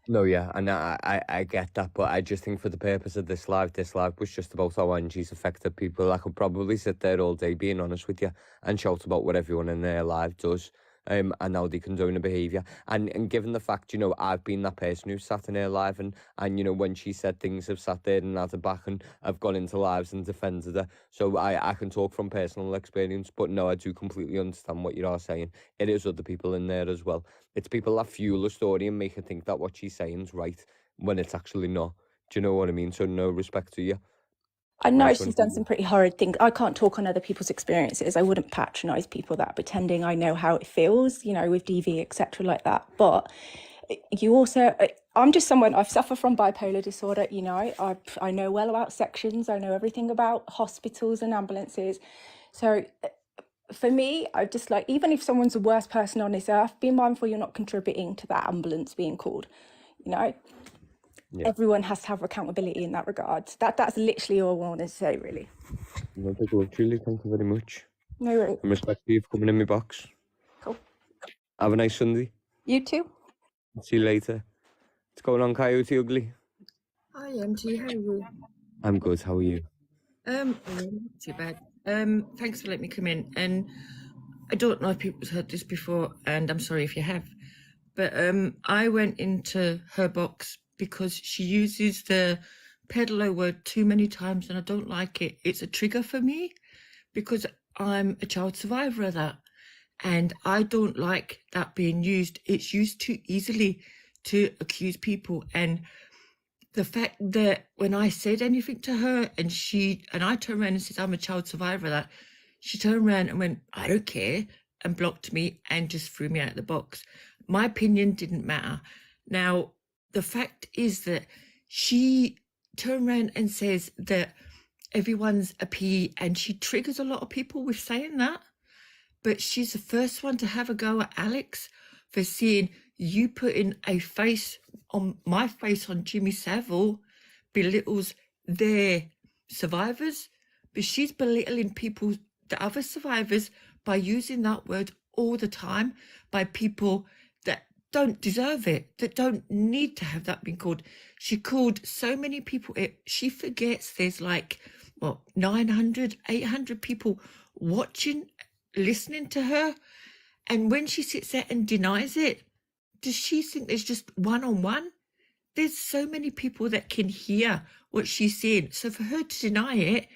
No, yeah, and I get that, but I just think for the purpose of this live was just about how Angie's affected people. I could probably sit there all day, being honest with you, and shout about what everyone in their life does, and how they condone the behaviour. And given the fact, you know, I've been that person who sat in her live, and you know, when she said things, I've sat there and had her back, and I've gone into lives and defended her. So I can talk from personal experience, but no, I do completely understand what you are saying. It is other people in there as well. It's people that fuel a story and make her think that what she's saying is right when it's actually not. Do you know what I mean? So no, respect to you. I know Nice one. she's done some pretty horrid things. I can't talk on other people's experiences. I wouldn't patronise people that are pretending I know how it feels, you know, with DV, etc. like that. But you also, I'm just someone, I've suffered from bipolar disorder, you know, I know well about sections, I know everything about hospitals and ambulances. So for me, I just like, even if someone's the worst person on this earth, be mindful you're not contributing to that ambulance being called, you know. Yeah. Everyone has to have accountability in that regard. That's literally all I want to say, really. No, big love, Julie. Thank you very much. No worries. And respect to you for coming in my box. Cool. Have a nice Sunday. You too. See you later. What's going on, Coyote Ugly? Hi, MG. How are you? I'm good. How are you? Not too bad. Thanks for letting me come in. And I don't know if people's heard this before, and I'm sorry if you have. But I went into her box because she uses the peddler word too many times, and I don't like it. It's a trigger for me because I'm a child survivor of that, and I don't like that being used. It's used too easily to accuse people, and the fact that when I said anything to her and I turned around and said, I'm a child survivor of that, she turned around and went, I don't care, and blocked me and just threw me out of the box. My opinion didn't matter. Now, the fact is that she turned around and says that everyone's a P, and she triggers a lot of people with saying that. But she's the first one to have a go at Alex for seeing you putting my face on Jimmy Savile belittles their survivors, but she's belittling people, the other survivors, by using that word all the time by people that don't deserve it, that don't need to have that being called. She called so many people it. She forgets there's like, 900, 800 people watching, listening to her. And when she sits there and denies it, does she think there's just one-on-one? There's so many people that can hear what she's saying. So for her to deny it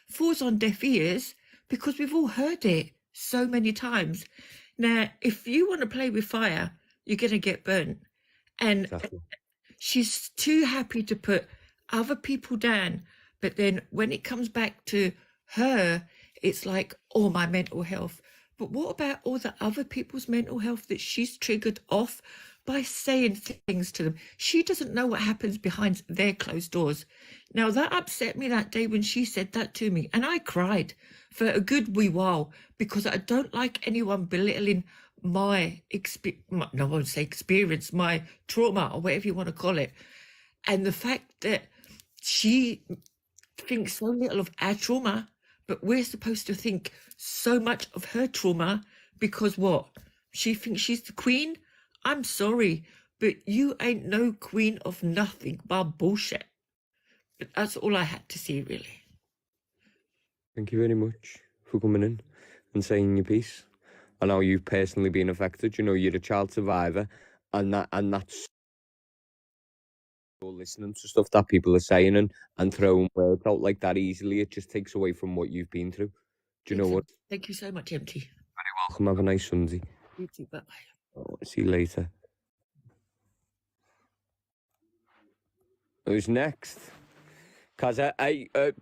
falls on deaf ears because we've all heard it so many times. Now, if you want to play with fire, you're going to get burnt. And exactly. She's too happy to put other people down. But then when it comes back to her, it's like, oh, my mental health. But what about all the other people's mental health that she's triggered off by saying things to them? She doesn't know what happens behind their closed doors. Now, that upset me that day when she said that to me. And I cried for a good wee while because I don't like anyone belittling my experience, my trauma, or whatever you want to call it. And the fact that she thinks so little of our trauma, but we're supposed to think so much of her trauma because what? She thinks she's the queen? I'm sorry, but you ain't no queen of nothing but bullshit. But that's all I had to say, really. Thank you very much for coming in and saying your piece. And how you've personally been affected. You know, you're a child survivor, and that's or listening to stuff that people are saying and throwing words out like that easily. It just takes away from what you've been through. Do you know what? Thank you so much, Empty. Welcome. Have a nice Sunday. You too. Bye. See you later. Who's next? Because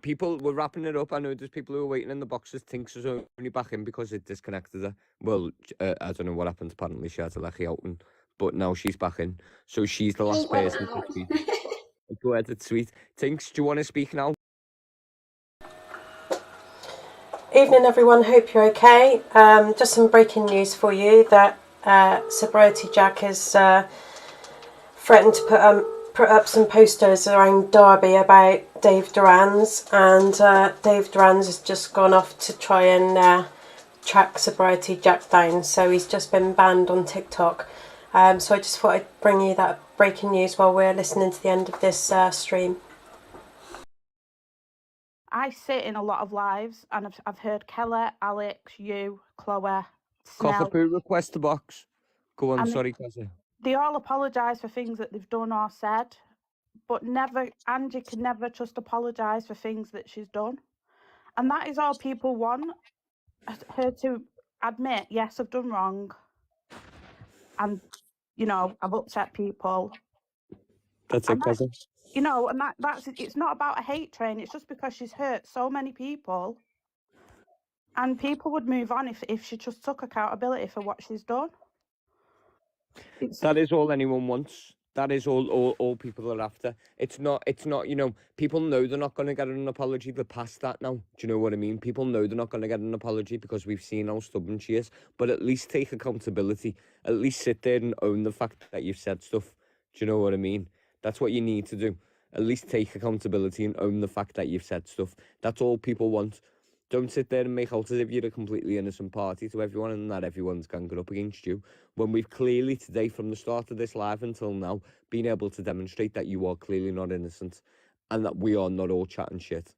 people were wrapping it up. I know there's people who are waiting in the boxes. Tinks is only back in because it disconnected her. Well, I don't know what happened. Apparently, she had to let her out, but now she's back in. So she's the last person to speak. Go ahead, it's sweet. Tinks, do you want to speak now? Evening, everyone. Hope you're okay. Just some breaking news for you that Sobriety Jack has threatened to put up some posters around Derby about Dave Duran's, and Dave Duran's has just gone off to try and track Sobriety Jack down, so he's just been banned on TikTok. So I just thought I'd bring you that breaking news while we're listening to the end of this stream. I sit in a lot of lives, and I've heard Keller, Alex, you, Chloe, Snell. Cockapoo request the box. Go on, And sorry, Kaza. They all apologise for things that they've done or said, but Angie can never just apologise for things that she's done. And that is all people want, her to admit, yes, I've done wrong. And, you know, I've upset people. That's it, Kaza. You know, and that's it's not about a hate train. It's just because she's hurt so many people. And people would move on if she just took accountability for what she's done. That is all anyone wants. That is all people are after. It's not, you know, people know they're not going to get an apology. They're past that now. Do you know what I mean? People know they're not going to get an apology because we've seen how stubborn she is. But at least take accountability. At least sit there and own the fact that you've said stuff. Do you know what I mean? That's what you need to do. At least take accountability and own the fact that you've said stuff. That's all people want. Don't sit there and make out as if you're a completely innocent party to everyone and that everyone's ganging up against you. When we've clearly today, from the start of this live until now, been able to demonstrate that you are clearly not innocent and that we are not all chatting shit.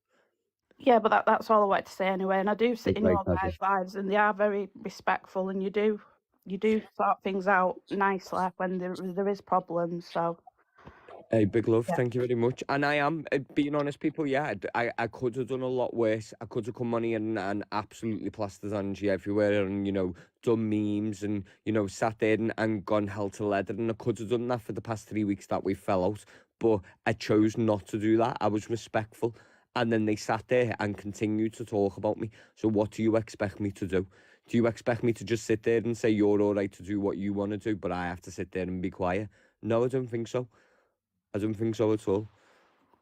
Yeah, but that's all I wanted to say anyway. And I do sit in your guys' lives, and they are very respectful, and you do sort things out nicely when there is problems. So. Hey, big love, Yeah. thank you very much. And I am, being honest, people, yeah, I could have done a lot worse. I could have come on here and absolutely plastered Angie everywhere and, you know, done memes and, you know, sat there and gone hell to leather. And I could have done that for the past 3 weeks that we fell out. But I chose not to do that. I was respectful. And then they sat there and continued to talk about me. So what do you expect me to do? Do you expect me to just sit there and say you're all right to do what you want to do, but I have to sit there and be quiet? No, I don't think so. I don't think so at all.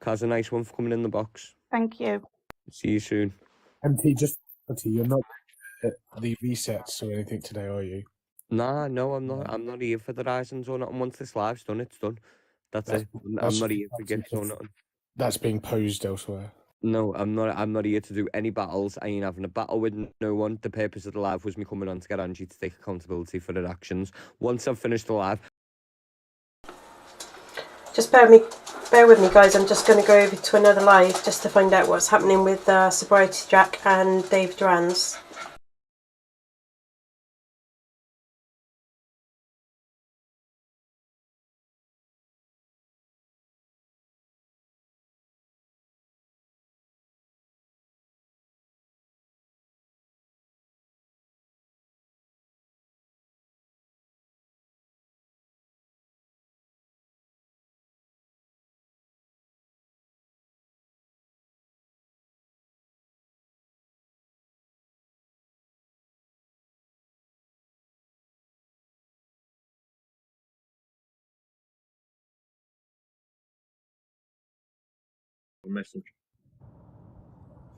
Kaz, a nice one for coming in the box. Thank you. See you soon. MT, you're not at the resets or anything today, are you? Nah, no, I'm not. I'm not here for the Risings or nothing. Once this live's done, it's done. That's it. I'm not here for gifts or nothing. That's being posed elsewhere. No, I'm not here to do any battles. I ain't having a battle with no one. The purpose of the live was me coming on to get Angie to take accountability for her actions. Once I've finished the live, Just bear with me, guys. I'm just going to go over to another live just to find out what's happening with Sobriety Jack and Dave Duran's. Message.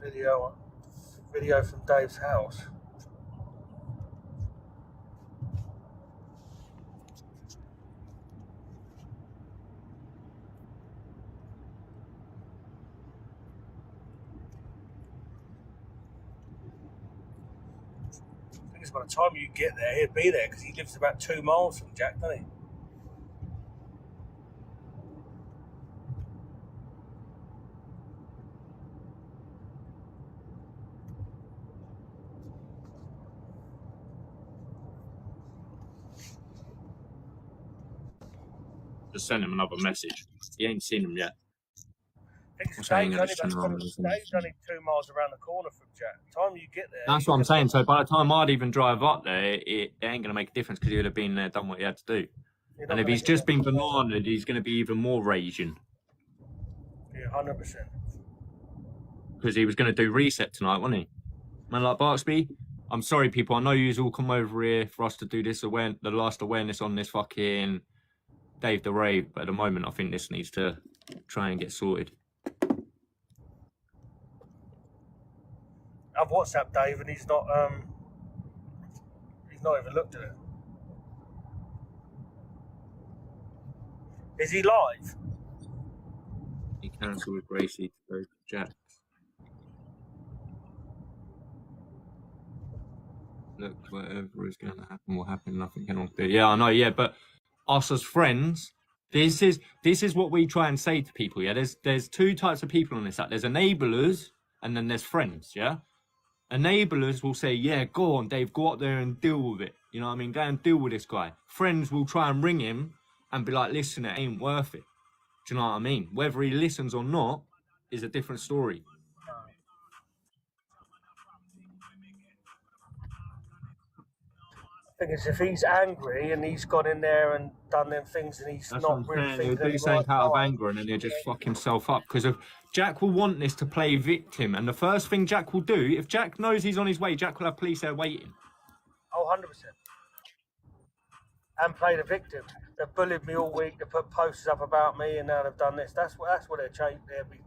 Video from Dave's house. I think by the time you get there, he'll be there because he lives about 2 miles from Jack, doesn't he? Just sent him another message. He ain't seen them yet. Dave's saying only, it's Dave's only 2 miles around the corner from Jack. Time you get there. That's what I'm saying. So by the time I'd even drive up there, it ain't going to make a difference because he would have been there, done what he had to do. And if he's just been bananaed, he's going to be even more raging. Yeah, 100%. Because he was going to do reset tonight, wasn't he? Man, like Barksby, I'm sorry, people. I know you all come over here for us to do this the last awareness on this fucking Dave the Rave. But at the moment, I think this needs to try and get sorted. I've WhatsApped Dave and he's not even looked at it. Is he live? He cancelled with Gracie to go to Jack. Look, whatever is going to happen will happen. Nothing can do. Yeah, I know. Yeah, but us as friends, this is what we try and say to people. Yeah, there's two types of people on this app. There's enablers and then there's friends. Yeah, enablers will say, yeah, go on, Dave, go up there and deal with it. You know what I mean? Go and deal with this guy. Friends will try and ring him and be like, listen, it ain't worth it. Do you know what I mean? Whether he listens or not is a different story. I think it's if he's angry and he's gone in there and done them things and he's That's not what really I'm saying. thinking He'll do something out of anger and then he'll just fuck himself up. Because Jack will want this to play victim. And the first thing Jack will do, if Jack knows he's on his way, Jack will have police there waiting. Oh, 100%. And play the victim. They've bullied me all week. They put posters up about me and now they've done this. That's what they'll be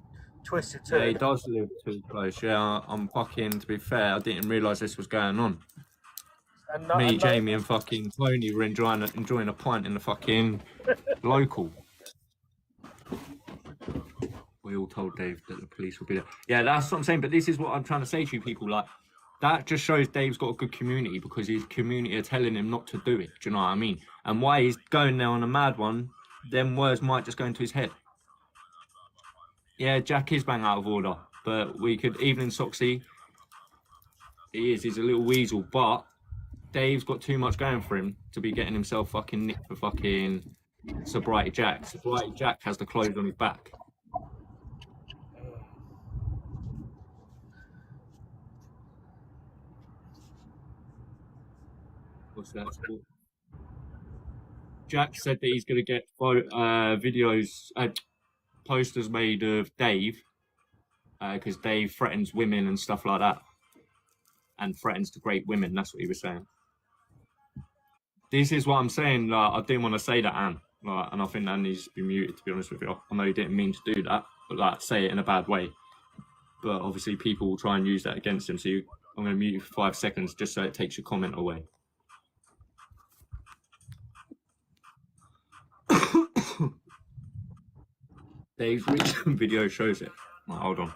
twisted to. Yeah, he does live too close. Yeah, I'm fucking, to be fair, I didn't realise this was going on. Me, Jamie, and fucking Tony were enjoying a pint in the fucking local. We all told Dave that the police would be there. Yeah, that's what I'm saying. But this is what I'm trying to say to you people. Like, that just shows Dave's got a good community because his community are telling him not to do it. Do you know what I mean? And why he's going there on a mad one, them words might just go into his head. Yeah, Jack is bang out of order. But we could, even in Soxy, he's a little weasel, but Dave's got too much going for him to be getting himself fucking nicked for fucking Sobriety Jack. Sobriety Jack has the clothes on his back. What's that? Jack said that he's going to get videos, posters made of Dave, because Dave threatens women and stuff like that. And threatens to great women, that's what he was saying. This is what I'm saying. I didn't want to say that, Anne, and I think that needs to be muted. To be honest with you, I know you didn't mean to do that, but say it in a bad way. But obviously, people will try and use that against him. So I'm going to mute you for 5 seconds just so it takes your comment away. Dave's recent video shows it. Hold on.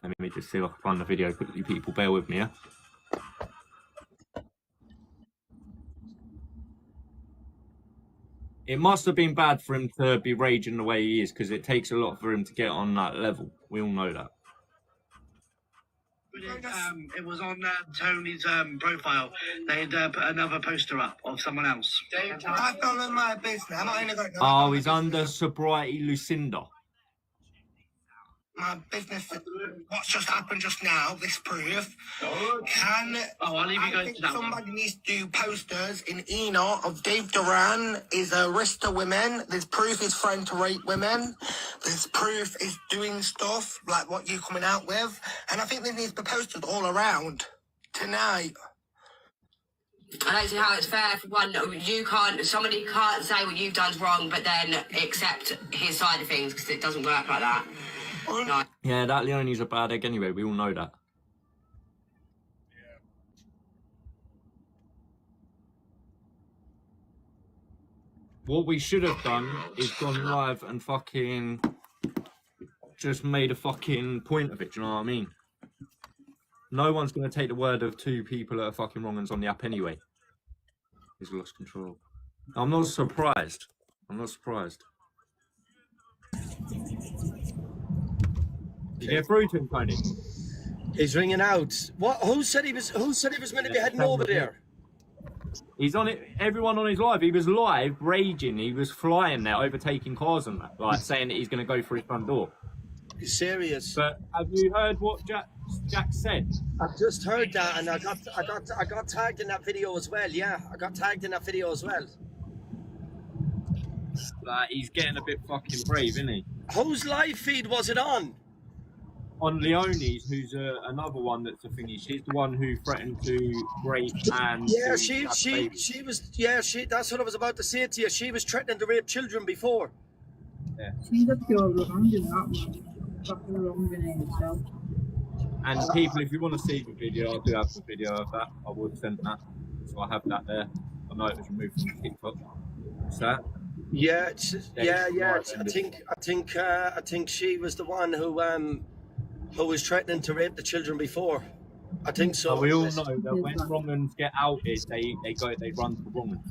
Let me just see if I can find the video quickly, people. Bear with me, yeah? It must have been bad for him to be raging the way he is, because it takes a lot for him to get on that level. We all know that. It was on Tony's profile. They'd put another poster up of someone else. That's none of my business. I'm not in the Oh, he's under Sobriety Lucinda. My business, what's just happened just now, this proof, I'll leave you guys to that. Somebody needs to do posters in Eno of Dave Duran is a risk to women. There's proof he's threatened to rape women. There's proof he's doing stuff like what you're coming out with. And I think there needs to be posters all around tonight. I don't see how it's fair for one. Somebody can't say what you've done's wrong, but then accept his side of things, because it doesn't work like that. No. Yeah, that Leonie's a bad egg anyway. We all know that. Yeah. What we should have done is gone live and fucking just made a fucking point of it. Do you know what I mean? No one's going to take the word of two people that are fucking wrong uns on the app anyway. He's lost control. I'm not surprised. I'm not surprised. You get through to him, Tony? He's ringing out. What? Who said he was meant to be heading over there? He's on it. Everyone on his live. He was live, raging. He was flying there, overtaking cars and that, like saying that he's going to go for his front door. You're serious? But have you heard what Jack said? I've just heard that, and I got tagged in that video as well. Yeah, I got tagged in that video as well. Like, he's getting a bit fucking brave, isn't he? Whose live feed was it on? On Leonie's, who's another one that's a thingy. She's the one who threatened to rape and Yeah, she was. Yeah, that's what I was about to say to you. She was threatening to rape children before. Yeah. She's a pure wrong in that one. Proper wrong in herself. And people, if you want to see the video, I do have the video of that. I will send that, so I have that there. I know it was removed from TikTok. What's that? Yeah, I think she was the one who was threatening to rape the children before. I think so. So we all know that when wrong'uns get outed, they run to wrong'uns.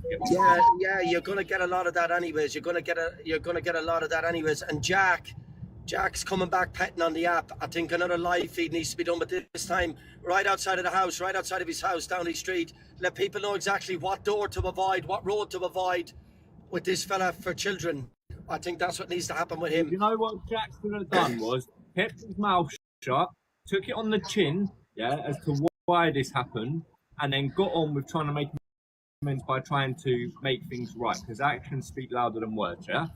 Yeah, you're gonna get a lot of that anyways. You're gonna get a lot of that anyways. And Jack's coming back petting on the app. I think another live feed needs to be done, but this time right outside of the house, right outside of his house, down the street. Let people know exactly what door to avoid, what road to avoid with this fella for children. I think that's what needs to happen with him. You know what Jack could have done was kept his mouth shut, took it on the chin, yeah, as to why this happened, and then got on with trying to make amends by trying to make things right, because actions speak louder than words, yeah?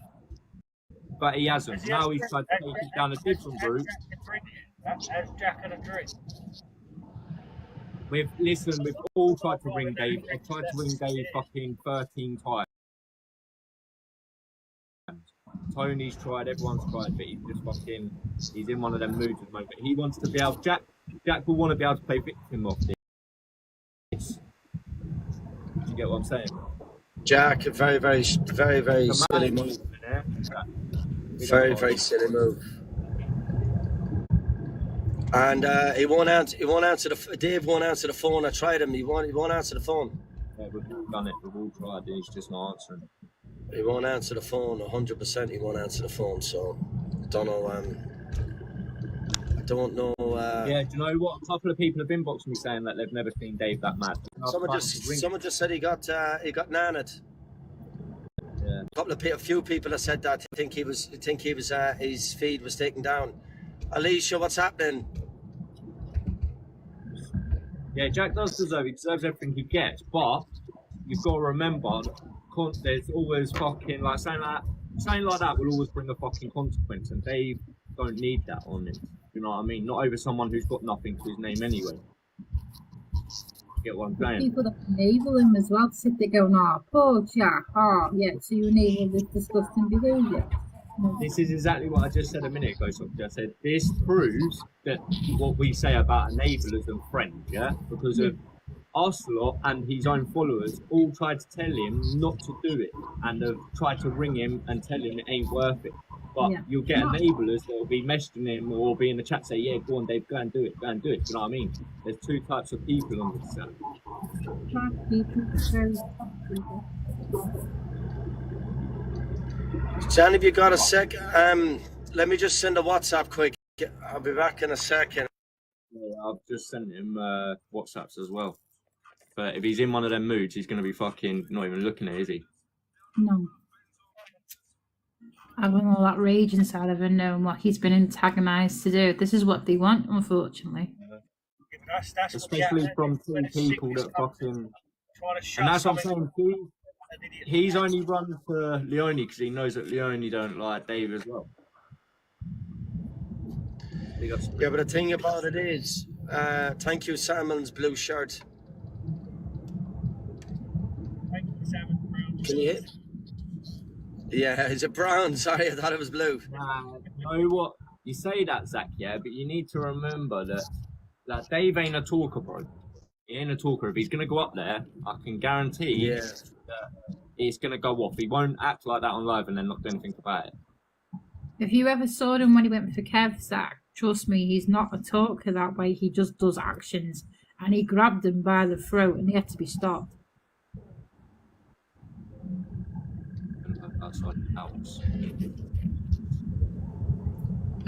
But he hasn't. Now he's tried to take it down a different route. Has Jack had a drink? We've all tried to ring Dave. I've tried to ring Dave fucking 13 times. Tony's tried, everyone's tried, but he's in one of them moods at the moment. He wants to be able, Jack will want to be able to play victim of this. Do you get what I'm saying? Jack, a very silly move. Very silly move. And he won't answer Dave won't answer the phone. I tried him. He won't answer the phone. Yeah, we've all done it. We've all tried. He's just not answering. He won't answer the phone. 100%. He won't answer the phone. So I don't know. I don't know. Yeah, do you know what? A couple of people have inboxed me saying that they've never seen Dave that mad. Someone just said he got nannered. Yeah. A few people have said that. I think his feed was taken down. Alicia, what's happening? Yeah, Jack does deserve. He deserves everything he gets, but you've got to remember, there's always fucking something like that will always bring a fucking consequence, and Dave don't need that on him. You know what I mean? Not over someone who's got nothing to his name anyway. Get what I'm saying? People that enable him as well to sit there going, "Oh, poor Jack, oh yeah," so you enable this disgusting behaviour. This is exactly what I just said a minute ago. So I said this proves that what we say about enablers and friends, yeah, because of us lot and his own followers all tried to tell him not to do it, and have tried to ring him and tell him it ain't worth it. But you'll get enablers that will be messaging him or be in the chat say, "Yeah, go on, Dave, go and do it, go and do it." Do you know what I mean? There's two types of people on this chat. Jan, have you got a sec? Let me just send a WhatsApp quick. I'll be back in a second. Yeah, I've just sent him WhatsApps as well. But if he's in one of them moods, he's going to be fucking not even looking at it, is he? No. Having all that rage inside of him, knowing what he's been antagonised to do. This is what they want, unfortunately. That's especially from two people that fucking... And that's what I'm saying, he's only run for Leonie because he knows that Leonie don't like Dave as well. Yeah, but the thing about it is, thank you, Salmon's blue shirt. Can you hear? Yeah, is it brown? Sorry, I thought it was blue. You know what? You say that, Zach, yeah, but you need to remember that Dave ain't a talker, bro. He ain't a talker. If he's going to go up there, I can guarantee that it's going to go off. He won't act like that on live and then not do anything about it. If you ever saw him when he went for Kev, Zach, trust me, he's not a talker that way. He just does actions. And he grabbed him by the throat and he had to be stopped. Outside the house.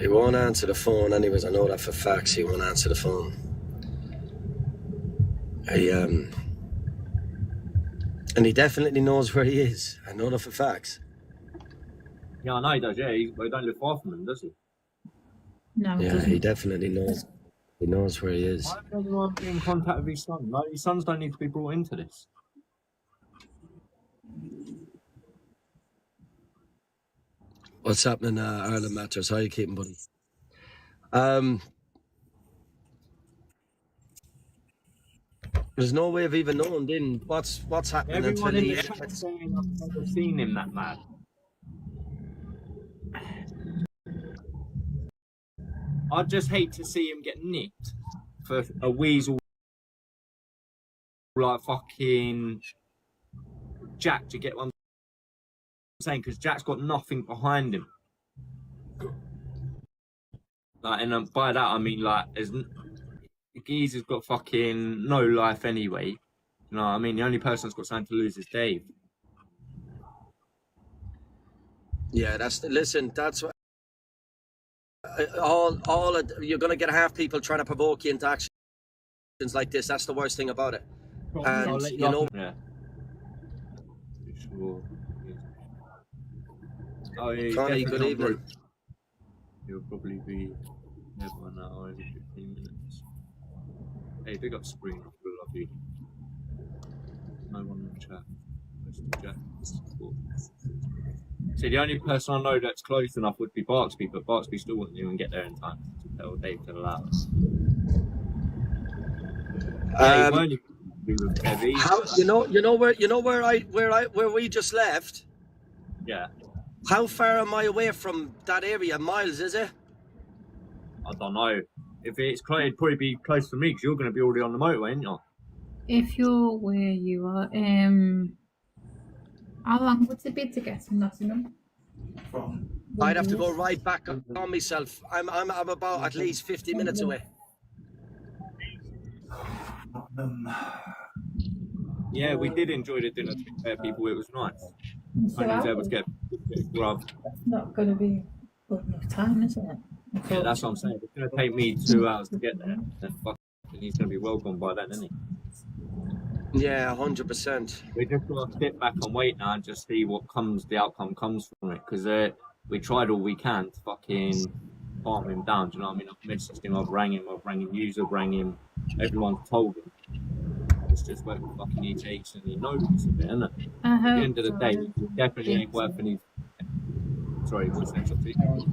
He won't answer the phone anyways. I know that for facts. He won't answer the phone. And he definitely knows where he is. I know that for facts. Yeah, I know he does. Yeah, he don't live far from him, does he? No, he Yeah, doesn't. he definitely knows. He knows where he is. Why does everyone be in contact with his son? No, his sons don't need to be brought into this. What's happening, Ireland Matters? How are you keeping, buddy? There's no way of even knowing then what's happening Everyone until in he... the chat saying I've never seen him that mad. I'd just hate to see him get nicked for a weasel like fucking Jack to get one. I'm saying, because Jack's got nothing behind him. Like, and by that I mean like, the geezer's got fucking no life anyway. You know what I mean? The only person that's got something to lose is Dave. Yeah, that's what you're gonna get half people trying to provoke you into actions like this. That's the worst thing about it. And you know, yeah. Sure. Oh yeah, Connie, good evening. He'll probably be never an hour every 15 minutes. Hey, big up Spring, love you. No one in the chat. See, the only person I know that's close enough would be Barksby, but Barksby still wouldn't even get there in time to tell Dave to allow us. Where we just left? Yeah. How far am I away from that area? Miles, is it? I don't know. If it's close, it'd probably be close for me because you're going to be already on the motorway, aren't you? If you're where you are, how long would it be to get to Nottingham? I'd have to go right back on myself. I'm about at least 50 minutes away. Yeah, we did enjoy the dinner, to be fair, people. It was nice. So I was able to get grub. That's not going to be good enough time, is it? Yeah, that's what I'm saying. It's going to take me 2 hours to get there. Then fucking he's going to be well gone by then, isn't he? Yeah, 100%. We just got to sit back and wait now and just see what the outcome comes from it. Because we tried all we can to fucking calm him down. Do you know what I mean? I've messaged him, I've rang him you, I've rang him. Everyone's told him. It's just where the fucking he takes and he knows it's a bit, isn't it? At the end of the day, it definitely ain't worth any. Sorry, what's that?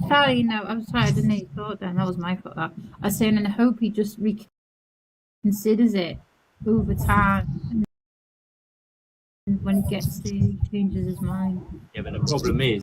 Sorry, no, I'm sorry, I didn't know you thought that. That was my fault. That I was saying, and I hope he just reconsiders it over time. And when he gets to, he changes his mind. Yeah, but the problem is,